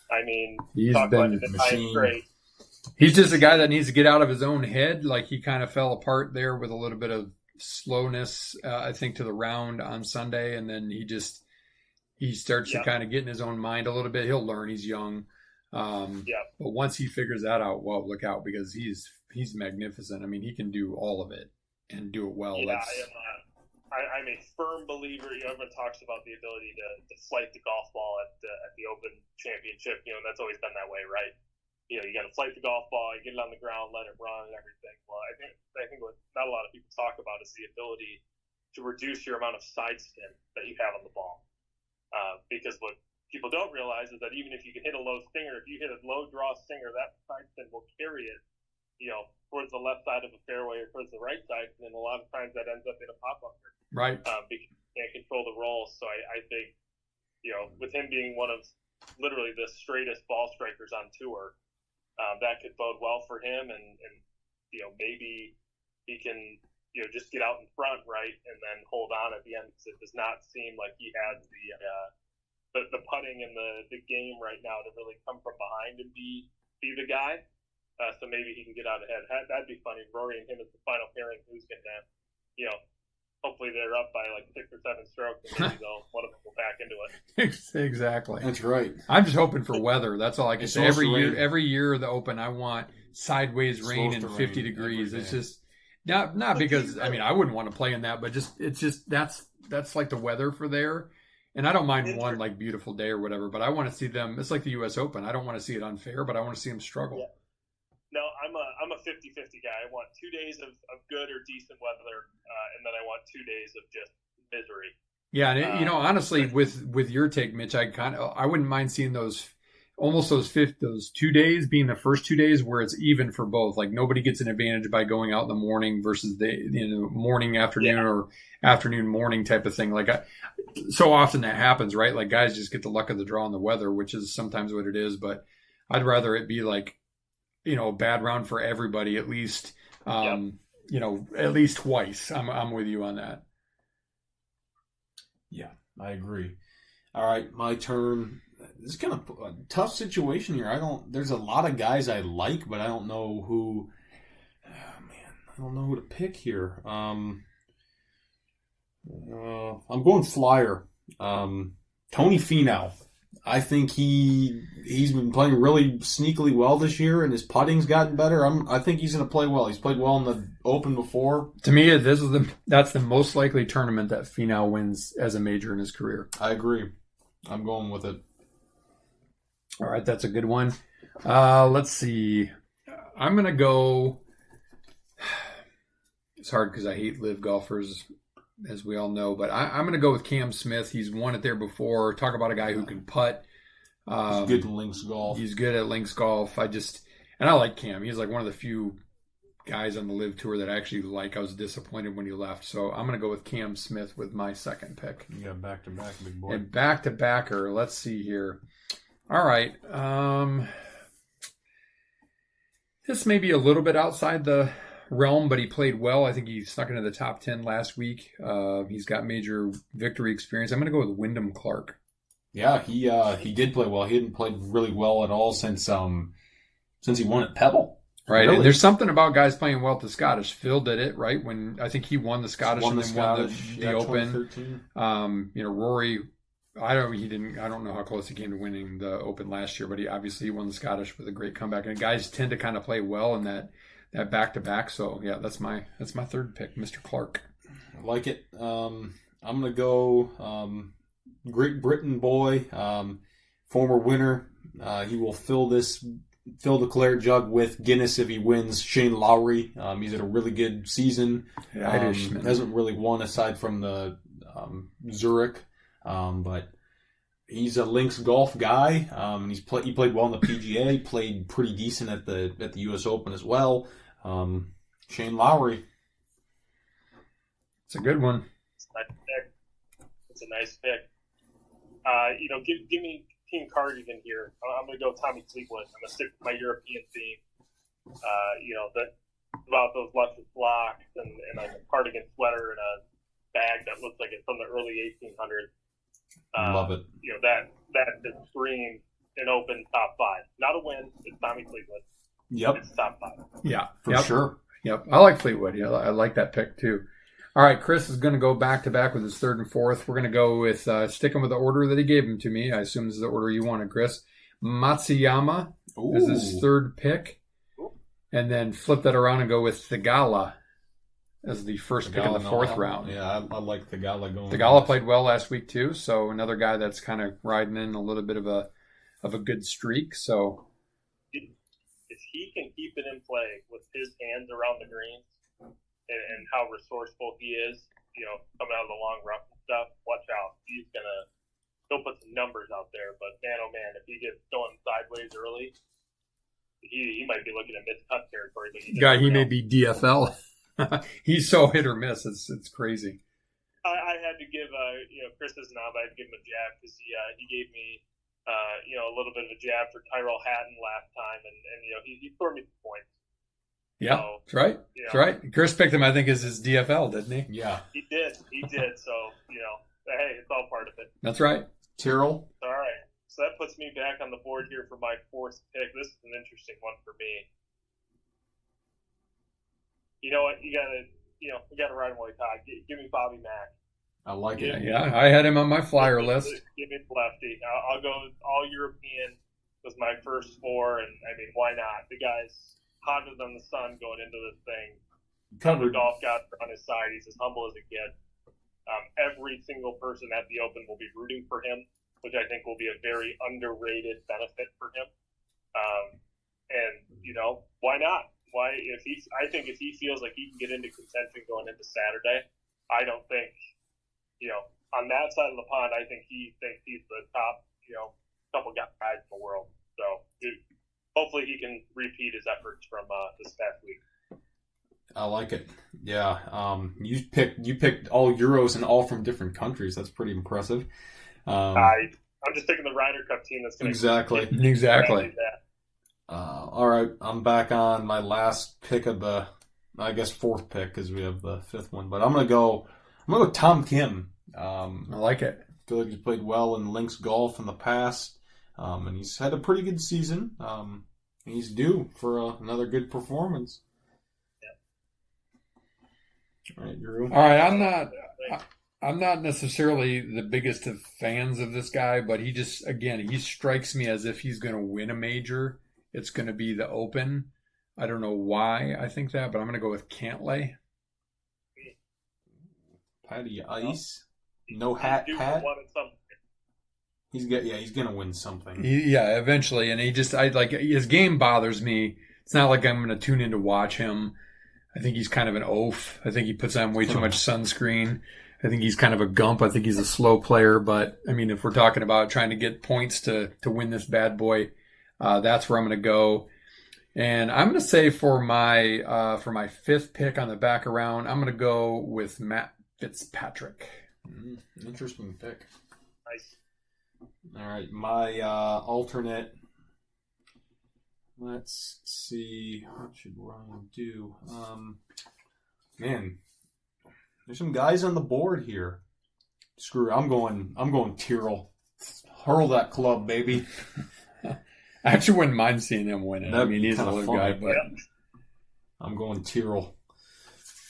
I mean, he's talk been about the time great. He's just a guy that needs to get out of his own head. Like, he kind of fell apart there with a little bit of slowness, I think, to the round on Sunday, and then he starts to kind of get in his own mind a little bit. He'll learn. He's young. But once he figures that out, well, look out, because he's magnificent. I mean, he can do all of it and do it well. Yeah, I'm a firm believer. Everyone talks about the ability to flight the golf ball at the Open Championship. And that's always been that way, right? You got to flight the golf ball, you get it on the ground, let it run, and everything. Well, I think what not a lot of people talk about is the ability to reduce your amount of side spin that you have on the ball. Because what people don't realize is that even if you can hit a low stinger, if you hit a low draw stinger, that side spin will carry it, towards the left side of the fairway or towards the right side, and then a lot of times that ends up in a pop bunker. Right. Because you can't control the roll. So I think, with him being one of literally the straightest ball strikers on tour. That could bode well for him, and maybe he can just get out in front, right, and then hold on at the end, because it does not seem like he has the putting and the game right now to really come from behind and be the guy. So maybe he can get out ahead. That'd be funny. Rory and him as the final pairing. Who's gonna, hopefully they're up by like 6 or 7 strokes, and maybe one of them will back into it. Exactly. That's right. I'm just hoping for weather. That's all I can It's say. supposed to rain. Every year of the Open, I want sideways It's rain supposed and to 50 rain degrees. every It's day. just not because I wouldn't want to play in that, but it's just that's like the weather for there. And I don't mind one like beautiful day or whatever, but I want to see them. It's like the U.S. Open. I don't want to see it unfair, but I want to see them struggle. Yeah. No, I'm a 50-50 guy. I want 2 days of good or decent weather, and then I want 2 days of just misery. Yeah, and honestly, with your take, Mitch, I wouldn't mind seeing those 2 days being the first 2 days where it's even for both. Like nobody gets an advantage by going out in the morning versus the morning, afternoon, or afternoon, morning type of thing. Like so often that happens, right? Like guys just get the luck of the draw on the weather, which is sometimes what it is. But I'd rather it be like, a bad round for everybody at least, at least twice. I'm with you on that. Yeah, I agree. All right, my turn. This is kind of a tough situation here. There's a lot of guys I like, but I don't know who. I don't know who to pick here. I'm going flyer. Tony Finau. I think he's been playing really sneakily well this year, and his putting's gotten better. I think he's going to play well. He's played well in the Open before. To me, that's the most likely tournament that Finau wins as a major in his career. I agree. I'm going with it. All right, that's a good one. Let's see. I'm going to go. It's hard because I hate live golfers, as we all know, but I'm going to go with Cam Smith. He's won it there before. Talk about a guy who can putt. He's good in links golf. He's good at links golf. And I like Cam. He's like one of the few guys on the live tour that I actually like. I was disappointed when he left. So I'm going to go with Cam Smith with my second pick. You got back-to-back, big boy. And back-to-backer. Let's see here. All right. This may be a little bit outside the realm, but he played well. I think he snuck into the top 10 last week. He's got major victory experience. I'm going to go with Wyndham Clark. Yeah, he did play well. He hadn't played really well at all since he won at Pebble. Right. Really? And there's something about guys playing well at the Scottish. Phil did it, right? When I think he won the Scottish and then won the Open. 2013. Rory, I don't know how close he came to winning the Open last year, but he obviously won the Scottish with a great comeback. And guys tend to kind of play well in that back-to-back. So yeah, that's my third pick, Mr. Clark. I like it. I'm gonna go Great Britain boy, former winner. He will fill the claret jug with Guinness if he wins. Shane Lowry. He's had a really good season. Hasn't really won aside from the Zurich, but he's a links golf guy. And he played well in the PGA. Played pretty decent at the U.S. Open as well. Shane Lowry. It's a good one. It's a nice pick. Give me Team Cardigan here. I'm going to go Tommy Fleetwood. I'm going to stick with my European theme. About those luscious locks and a cardigan sweater and a bag that looks like it's from the early 1800s. Love it. That just screams an Open top 5. Not a win. It's Tommy Fleetwood. Yep. It's top 5. Yeah. For sure. Yep. I like Fleetwood. Yeah, I like that pick too. All right, Chris is going to go back-to-back with his third and fourth. We're going to go with sticking with the order that he gave them to me. I assume this is the order you wanted, Chris. Matsuyama is his third pick. And then flip that around and go with Thigala as the first pick in the fourth round. Yeah, I like Thigala going. Thigala played well last week too, so another guy that's kind of riding in a little bit of a good streak. So if he can keep it in play with his hands around the greens, and how resourceful he is, coming out of the long rough and stuff, watch out. He'll put some numbers out there, but man, oh man, if he gets going sideways early, he might be looking at mid-cut territory. But he may be DFL. He's so hit or miss. It's crazy. I had to give, Chris is knob. I had to give him a jab because he gave me a little bit of a jab for Tyrell Hatton last time, and he scored me some points. Yeah, So, that's right. That's right. Chris picked him, I think, as his DFL, didn't he? Yeah. He did. So, hey, it's all part of it. That's right. Tyrrell? All right. So that puts me back on the board here for my fourth pick. This is an interesting one for me. You know what? You gotta ride him while he's hot. Give me Bobby Mack. I like it. Yeah, I had him on my flyer list. Give me the lefty. I'll go all European was my first four, and I mean, why not? The guy's hotter than the sun going into this thing. The Covered. golf god on his side. He's as humble as it gets. Every single person at the Open will be rooting for him, which I think will be a very underrated benefit for him. Why not? I think if he feels like he can get into contention going into Saturday, I don't think, on that side of the pond, I think he thinks he's the top, couple guys in the world. So hopefully he can repeat his efforts from this past week. I like it. Yeah. You picked all Euros and all from different countries. That's pretty impressive. I'm just picking the Ryder Cup team that's going to Exactly. All right, I'm back on my last pick of the, I guess, fourth pick because we have the fifth one. But I'm gonna go with Tom Kim. I like it. I feel like he's played well in links golf in the past, and he's had a pretty good season. And he's due for another good performance. Yeah. All right, Drew. All right, I'm not necessarily the biggest of fans of this guy, but he strikes me as if he's going to win a major. It's going to be the Open. I don't know why I think that, but I'm going to go with Cantlay. Patty Ice. No hat. He's going to win something. Eventually. And his game bothers me. It's not like I'm going to tune in to watch him. I think he's kind of an oaf. I think he puts on way too much sunscreen. I think he's kind of a gump. I think he's a slow player. But, I mean, if we're talking about trying to get points to win this bad boy, that's where I'm going to go. And I'm going to say for my fifth pick on the back around, I'm going to go with Matt Fitzpatrick. Interesting pick. Nice. All right, my alternate. Let's see. What should Ryan do? Man, there's some guys on the board here. Screw it. I'm going Tyrrell. Hurl that club, baby. I actually wouldn't mind seeing him win it. That'd I mean, he's a little guy, but I'm going Tyrrell.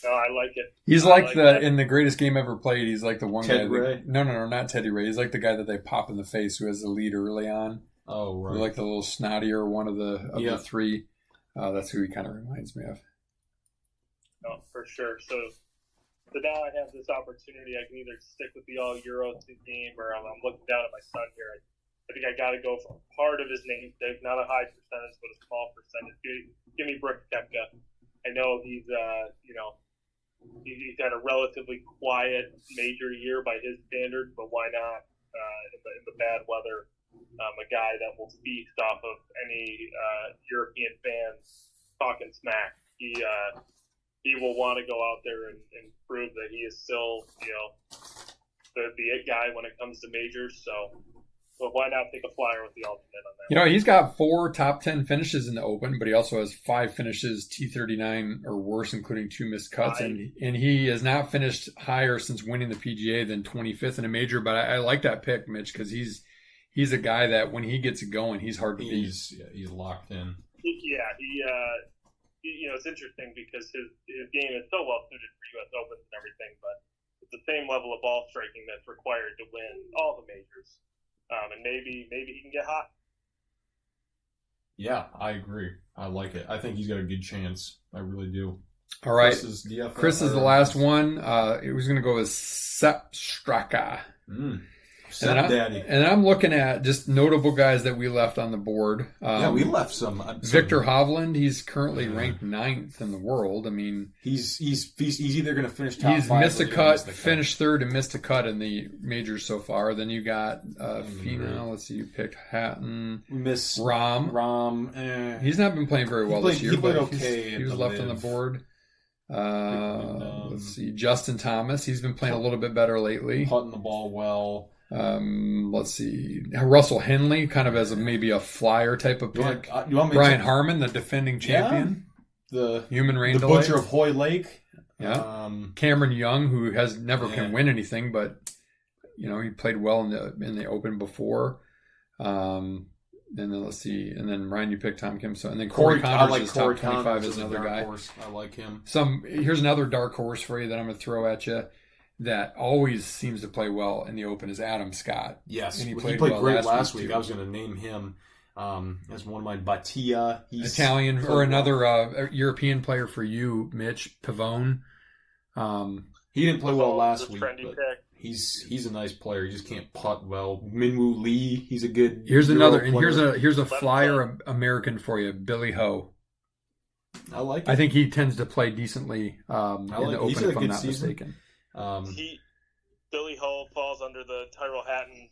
No, I like it. He's in the greatest game ever played. He's like the one Ted guy. Ray? No, not Teddy Ray. He's like the guy that they pop in the face who has the lead early on. Oh, right. Like the little snottier one of the three. That's who he kind of reminds me of. No, for sure. So now I have this opportunity. I can either stick with the All Euro team, or I'm looking down at my son here. I think I got to go for part of his namesake, not a high percentage, but a small percentage. Give me Brooks Koepka. I know he's had a relatively quiet major year by his standards, but why not in the bad weather? A guy that will feast off of any European fans talking smack. He will want to go out there and prove that he is still, the it guy when it comes to majors. So why not take a flyer with the alternate on that? He's got 4 top 10 finishes in the Open, but he also has 5 finishes T39 or worse, including 2 missed cuts. And he has not finished higher since winning the PGA than 25th in a major. But I like that pick, Mitch, because he's a guy that when he gets it going, he's hard to beat. He's locked in. It's interesting because his game is so well suited for U.S. Opens and everything, but it's the same level of ball striking that's required to win all the majors. And maybe he can get hot. Yeah, I agree. I like it. I think he's got a good chance. I really do. All right. Chris is the last one. It was going to go with Sepp Straka. And I'm looking at just notable guys that we left on the board. We left some. Victor Hovland, he's currently ranked 9th in the world. I mean, he's either going to finish top 5. He's missed a cut, finished 3rd, and missed a cut in the majors so far. Then you got Finau. Let's see, you picked Hatton. We miss Rahm. He's not been playing very well this year. He played okay. He was left on the board. Let's see, Justin Thomas. He's been playing a little bit better lately. Putting the ball well. Let's see. Russell Henley, kind of as maybe a flyer type of pick. You want me Brian to, Harmon, the defending champion. the Human rain the delay. butcher of Hoy Lake. Yeah. Cameron Young, who has never can win anything, but he played well in the Open before. And then let's see. And then Ryan, you picked Tom Kim. So and then Corey Connors is top 25 as another guy. Horse. I like him. Here's another dark horse for you that I'm going to throw at you that always seems to play well in the Open is Adam Scott. Yes, and he played played well great last week week. too. I was going to name him as one of my Batia. He's Italian or another European player for you, Mitch Pavone. He didn't play well last The week, trendy but pick. he's a nice player. He just can't putt well. Minwoo Lee, he's a good. Here's Euro another, and player. here's a flyer American for you, Billy Ho. I like it. I think he tends to play decently in the he's Open, had a if I'm good not season. mistaken. Billy Ho falls under the Tyrrell Hatton.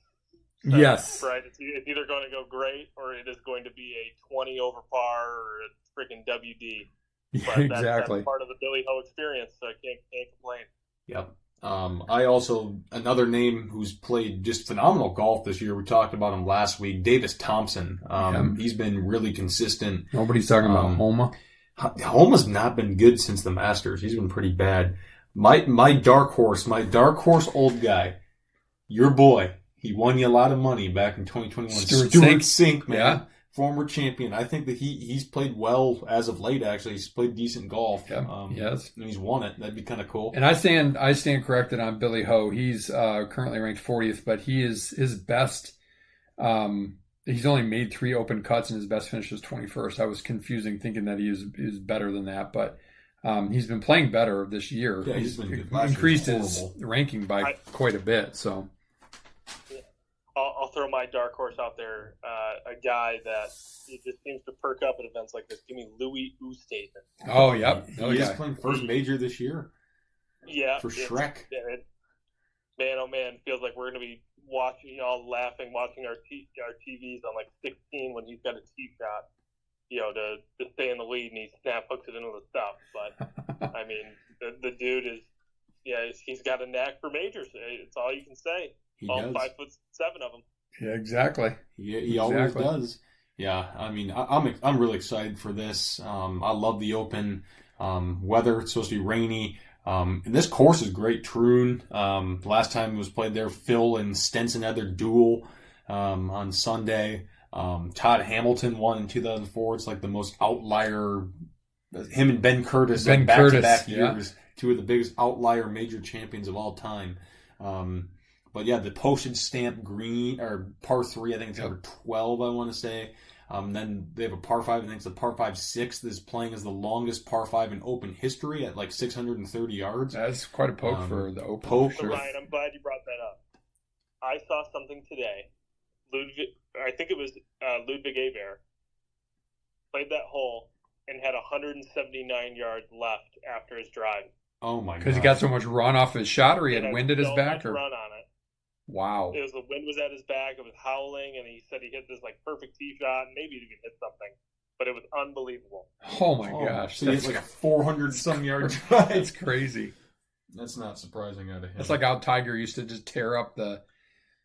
Yes. Right. It's either going to go great or it is going to be a 20 over par or a freaking WD. Yeah, But exactly. That's part of the Billy Ho experience, so I can't complain. Yep. I also, another name who's played just phenomenal golf this year, we talked about him last week, Davis Thompson. He's been really consistent. Nobody's talking about Homa. Homa's not been good since the Masters. He's been pretty bad. My dark horse old guy, your boy, he won you a lot of money back in 2021. Stuart Sink, man. Yeah. Former champion. I think that he's played well as of late, actually. He's played decent golf. Yeah, yes. And he's won it. That'd be kind of cool. And I stand corrected on Billy Ho. He's currently ranked 40th, but he is his best. He's only made 3 Open cuts, and his best finish was 21st. I was confusing, thinking that he is better than that, but he's been playing better this year. Yeah, he's been good. Increased his ranking by quite a bit. So I'll throw my dark horse out there. A guy that he just seems to perk up at events like this. Give me Louis Oosthuizen. Oh, yep. He is playing first major this year. Yeah. For Shrek. Man, oh man, feels like we're going to be watching, all laughing, watching our TVs on like 16 when he's got a tee shot, to stay in the lead, and he snap hooks it into the stuff. But, I mean, the dude is, he's got a knack for majors. It's all you can say. He all does. 5'7" of them. Yeah, exactly. He always does. Yeah, I mean, I'm really excited for this. I love the Open. Weather, it's supposed to be rainy. And this course is great. Troon. Last time it was played there, Phil and Stenson had their duel on Sunday. Todd Hamilton won in 2004. It's like the most outlier. Him and Ben Curtis, back-to-back years, 2 of the biggest outlier major champions of all time. But yeah, the postage stamp green or par 3, I think it's number 12. I want to say. Then they have a par 5. I think it's the par 5 6th is playing as the longest par 5 in Open history at like 630 yards. That's quite a poke for the Open. So Ryan, I'm glad you brought that up. I saw something today. I think it was Ludwig Aver played that hole and had 179 yards left after his drive. Oh my god! Because he got so much run off his shot, or he had wind at his back, or run on it. Wow! It was the wind was at his back. It was howling, and he said he hit this like perfect tee shot, and maybe he even hit something, but it was unbelievable. Oh my gosh! So that's like a 400 some yard drive. That's crazy. That's not surprising out of him. That's like how Tiger used to just tear up the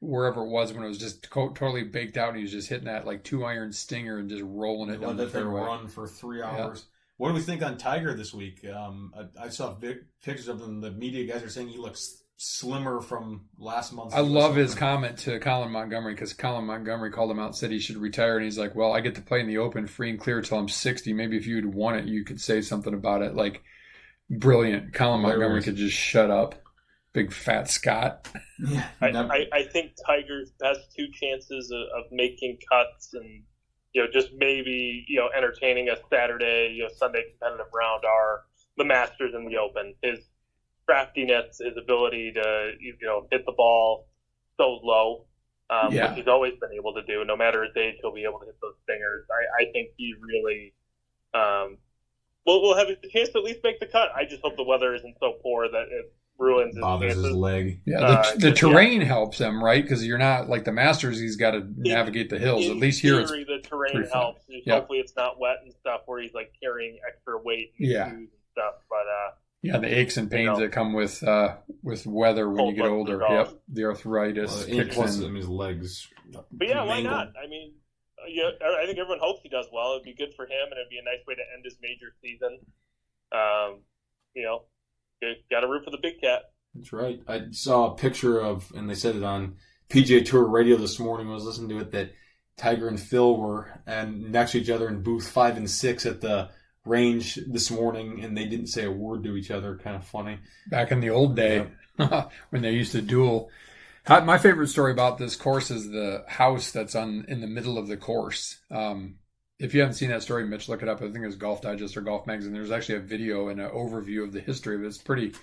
wherever it was when it was just totally baked out, and he was just hitting that like 2-iron stinger and just rolling it down the fairway. Run for 3 hours. Yeah. What do we think on Tiger this week? I saw pictures of him. The media guys are saying he looks slimmer from last month. I love his comment to Colin Montgomery, because Colin Montgomery called him out and said he should retire, and he's like, well, I get to play in the Open free and clear till I'm 60. Maybe if you had won it, you could say something about it. Like, brilliant. Colin Montgomery could just shut up. Big fat Scott. Yeah, I think Tiger's best 2 chances of making cuts and just maybe entertaining a Saturday Sunday competitive round are the Masters and the Open. His craftiness, his ability to hit the ball so low, which he's always been able to do. No matter his age, he'll be able to hit those stingers. I think he really will have a chance to at least make the cut. I just hope the weather isn't so poor that it ruins his leg. Yeah, the terrain helps him, right? Because you're not like the Masters. He's got to navigate the hills. At least here, the terrain helps. Hopefully, it's not wet and stuff where he's like carrying extra weight and shoes and stuff. But the aches and pains that come with with weather when Cold you get weather older. golf. Yep, the arthritis And kicks plus, in. I mean, his legs. But yeah, why mangled. not? I mean, yeah, I think everyone hopes he does well. It'd be good for him, and it'd be a nice way to end his major season. You know, got to root for the big cat. That's right. I saw a picture of, and they said it on PGA Tour radio this morning. I was listening to it that Tiger and Phil were next to each other in booth 5 and 6 at the range this morning, and they didn't say a word to each other. Kind of funny. Back in the old day, when they used to duel. My favorite story about this course is the house that's in the middle of the course. If you haven't seen that story, Mitch, look it up. I think it was Golf Digest or Golf Magazine. There's actually a video and an overview of the history of it. It's pretty,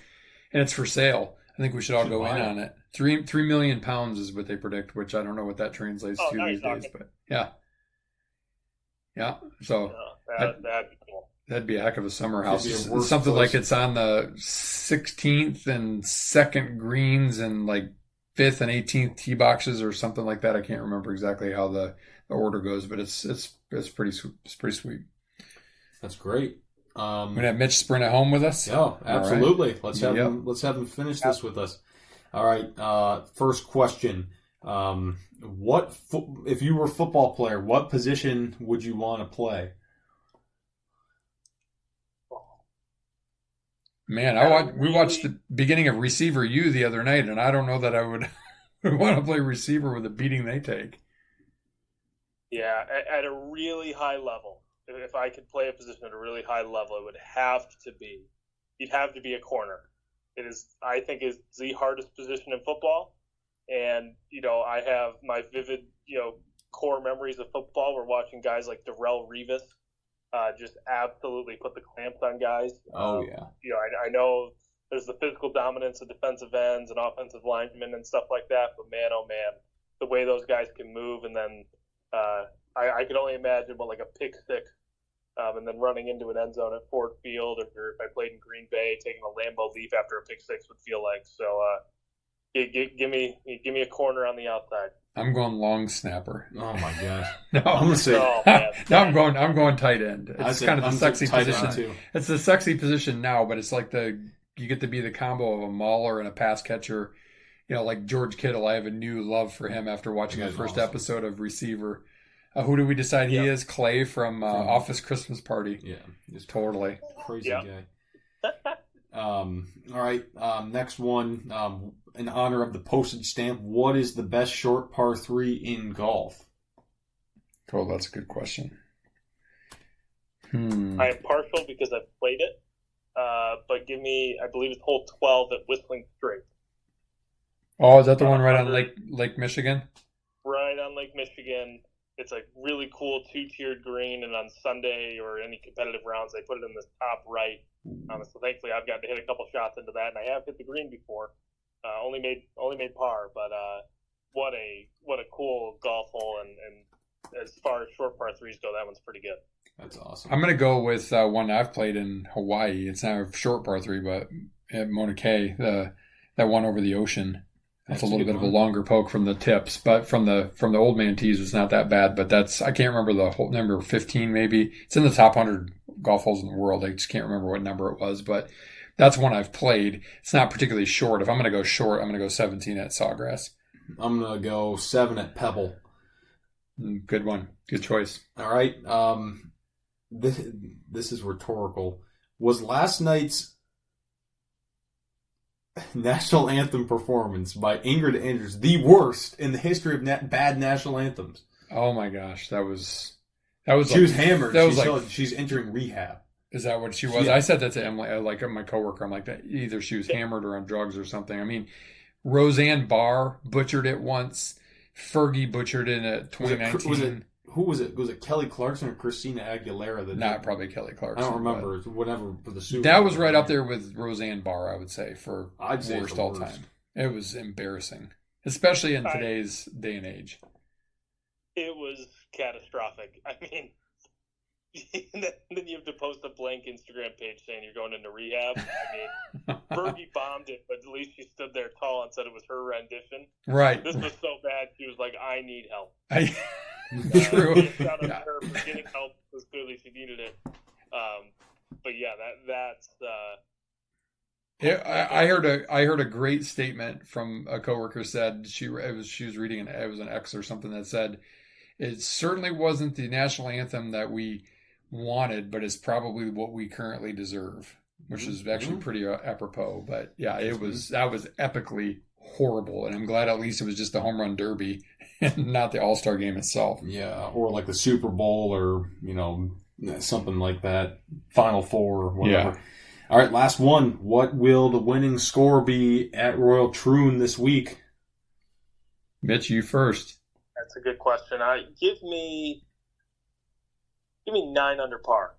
and it's for sale. I think we should all go in on it. 3 million pounds is what they predict, which I don't know what that translates to these days, but yeah. So That'd be cool. that'd be a heck of a summer house. Could be a It's worse something place. like it's on the 16th and 2nd greens and like 5th and 18th tee boxes or something like that. I can't remember exactly how the order goes, but it's pretty sweet. That's great. We're gonna have Mitch sprint at home with us. Yeah, absolutely. Let's have Yep. Let's have him finish this with us. All right. First question. If you were a football player, what position would you want to play? Man, we watched the beginning of Receiver U the other night, and I don't know that I would want to play receiver with the beating they take. Yeah, at a really high level, if I could play a position at a really high level, it would have to be, you'd have to be a corner. It is, I think, is the hardest position in football. And, I have my vivid, core memories of football. We're watching guys like Darrelle Revis just absolutely put the clamps on guys. Oh, yeah. I know there's the physical dominance of defensive ends and offensive linemen and stuff like that, but man, oh man, the way those guys can move, and then I could only imagine what like a pick six, and then running into an end zone at Ford Field, or if I played in Green Bay, taking a Lambeau leap after a pick six would feel like. So give me a corner on the outside. I'm going long snapper. Oh my gosh. No, I'm gonna say. Oh, man. no, I'm going tight end. It's kind of the I'm sexy tight end position. too. It's the sexy position now, but it's like you get to be the combo of a mauler and a pass catcher. Like George Kittle. I have a new love for him after watching the That's first awesome. episode of Receiver. Who do we decide he is? Clay from Office Christmas Party. Yeah, just Totally. crazy Yeah. guy. All right. Next one. In honor of the postage stamp, what is the best short par 3 in golf? Oh, that's a good question. I am partial because I've played it, but give me, I believe it's hole 12 at Whistling Straits. Oh, is that the one right on Lake Michigan? Right on Lake Michigan. It's a really cool 2-tiered green, and on Sunday or any competitive rounds, they put it in the top right. So thankfully, I've gotten to hit a couple shots into that, and I have hit the green before. Only made par, but what a cool golf hole, and as far as short par threes go, that one's pretty good. That's awesome. I'm going to go with one I've played in Hawaii. It's not a short par 3, but at Mauna Kea, that one over the ocean. That's a little bit of a longer poke from the tips, but from the old man tees, it's not that bad. But I can't remember the whole number, 15 maybe. It's in the top 100 golf holes in the world. I just can't remember what number it was, but that's one I've played. It's not particularly short. If I'm going to go short, I'm going to go 17 at Sawgrass. I'm going to go 7 at Pebble. Good one. Good choice. All right. This is rhetorical. Was last night's national anthem performance by Ingrid Andrews the worst in the history of bad national anthems? Oh my gosh, that was. She was hammered. That was she's entering rehab. Is that what she was? Yeah. I said that to Emily, like my coworker. I'm like, that either she was hammered or on drugs or something. I mean, Roseanne Barr butchered it once. Fergie butchered it at 2019. Who was it? Was it Kelly Clarkson or Christina Aguilera? Not probably Kelly Clarkson. I don't remember. It's whatever for the Super That Bowl. was right up there with Roseanne Barr, I would say, for I'd say worst the all worst. time. It was embarrassing, especially in today's day and age. It was catastrophic. I mean, then you have to post a blank Instagram page saying you're going into rehab. I mean, Fergie bombed it, but at least she stood there tall and said it was her rendition. Right. This was so bad, she was like, I need help. True. Shout out to her for getting help, because clearly she needed it. But yeah, that's I heard a great statement from a coworker. Said she was reading it was an X or something that said it certainly wasn't the national anthem that we wanted, but it's probably what we currently deserve, which is actually pretty apropos. But yeah, that was epically horrible, and I'm glad at least it was just the home run derby and not the All-Star game itself. Yeah, or like the Super Bowl, or something like that, Final Four, or whatever. Yeah. All right, last one. What will the winning score be at Royal Troon this week? Mitch, you first. That's a good question. Give me 9 under par.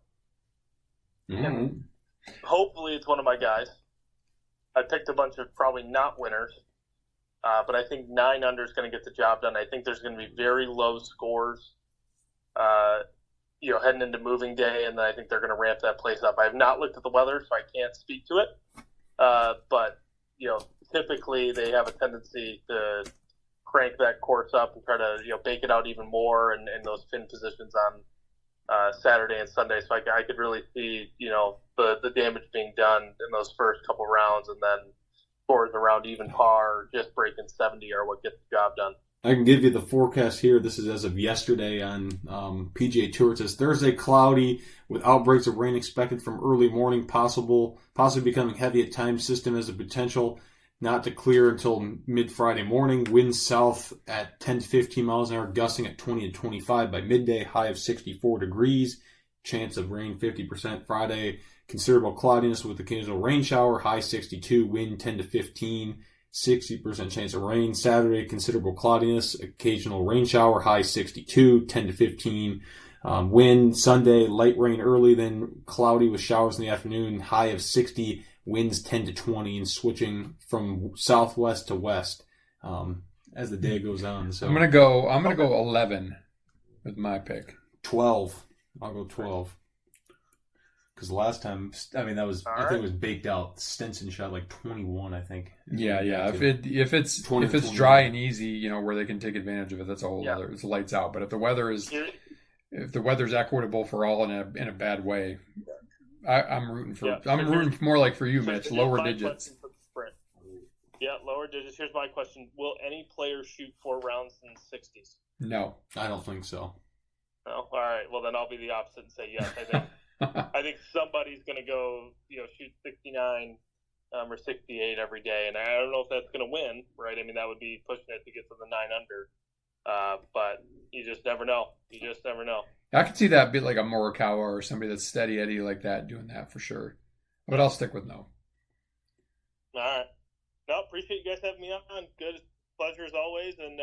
And hopefully it's one of my guys. I picked a bunch of probably not winners, but I think 9 under is going to get the job done. I think there's going to be very low scores, heading into moving day, and then I think they're going to ramp that place up. I have not looked at the weather, so I can't speak to it. But typically they have a tendency to crank that course up and try to bake it out even more, and those pin positions on Saturday and Sunday. So I could really see the damage being done in those first couple rounds, and then scores around even par, just breaking 70 are what gets the job done. I can give you the forecast here. This is as of yesterday on PGA Tour. It says Thursday cloudy with outbreaks of rain expected from early morning, possibly becoming heavy at times. System has a potential not to clear until mid-Friday morning. Winds south at 10 to 15 miles an hour, gusting at 20 to 25 by midday. High of 64 degrees. Chance of rain 50% Friday. Considerable cloudiness with occasional rain shower. High 62. Wind 10 to 15. 60% chance of rain. Saturday, considerable cloudiness, occasional rain shower, high 62, 10 to 15. Wind, Sunday, light rain early, then cloudy with showers in the afternoon, high of 60, winds 10 to 20, and switching from southwest to west as the day goes on. So I'm gonna go 11 with my pick. 12. I'll go 12. Because last time, I think it was baked out. Stenson shot like 21, I think. Yeah. If it's 21. dry and easy, where they can take advantage of it, that's a whole other. It's lights out. But if the weather's equitable for all in a bad way, I'm rooting for. Yeah, I'm rooting more like for you, Mitch. Lower digits. Yeah, lower digits. Here's my question: will any player shoot 4 rounds in the 60s? No, I don't think so. No. All right. Well, then I'll be the opposite and say yes. I think somebody's going to go, shoot 69 or 68 every day, and I don't know if that's going to win, right? I mean, that would be pushing it to get to the 9 under, but you just never know. I could see that bit like a Morikawa or somebody that's steady Eddie like that doing that for sure. But I'll stick with no. All right. No, appreciate you guys having me on. Good pleasure as always, and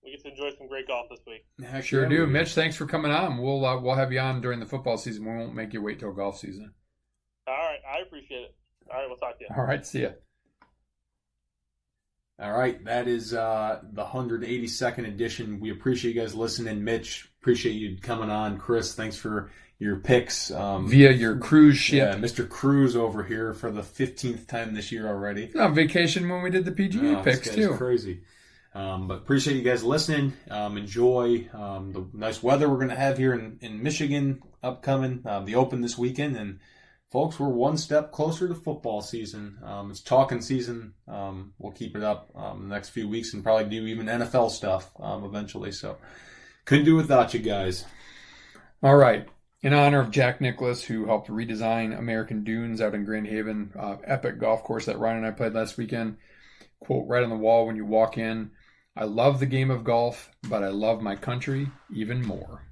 we get to enjoy some great golf this week. Heck Sure yeah, do. Mitch, thanks for coming on. We'll have you on during the football season. We won't make you wait till golf season. All right. I appreciate it. All right. We'll talk to you. All right. See ya. All right. That is the 182nd edition. We appreciate you guys listening. Mitch, appreciate you coming on. Chris, thanks for your picks. Via your cruise ship. Yeah, Mr. Cruz over here for the 15th time this year already. On vacation when we did the PGA picks, this guy's too. Crazy. But appreciate you guys listening. Enjoy the nice weather we're going to have here in Michigan upcoming, the Open this weekend. And, folks, we're one step closer to football season. It's talking season. We'll keep it up the next few weeks and probably do even NFL stuff eventually. So couldn't do without you guys. All right. In honor of Jack Nicklaus, who helped redesign American Dunes out in Grand Haven, epic golf course that Ryan and I played last weekend, quote right on the wall when you walk in, "I love the game of golf, but I love my country even more."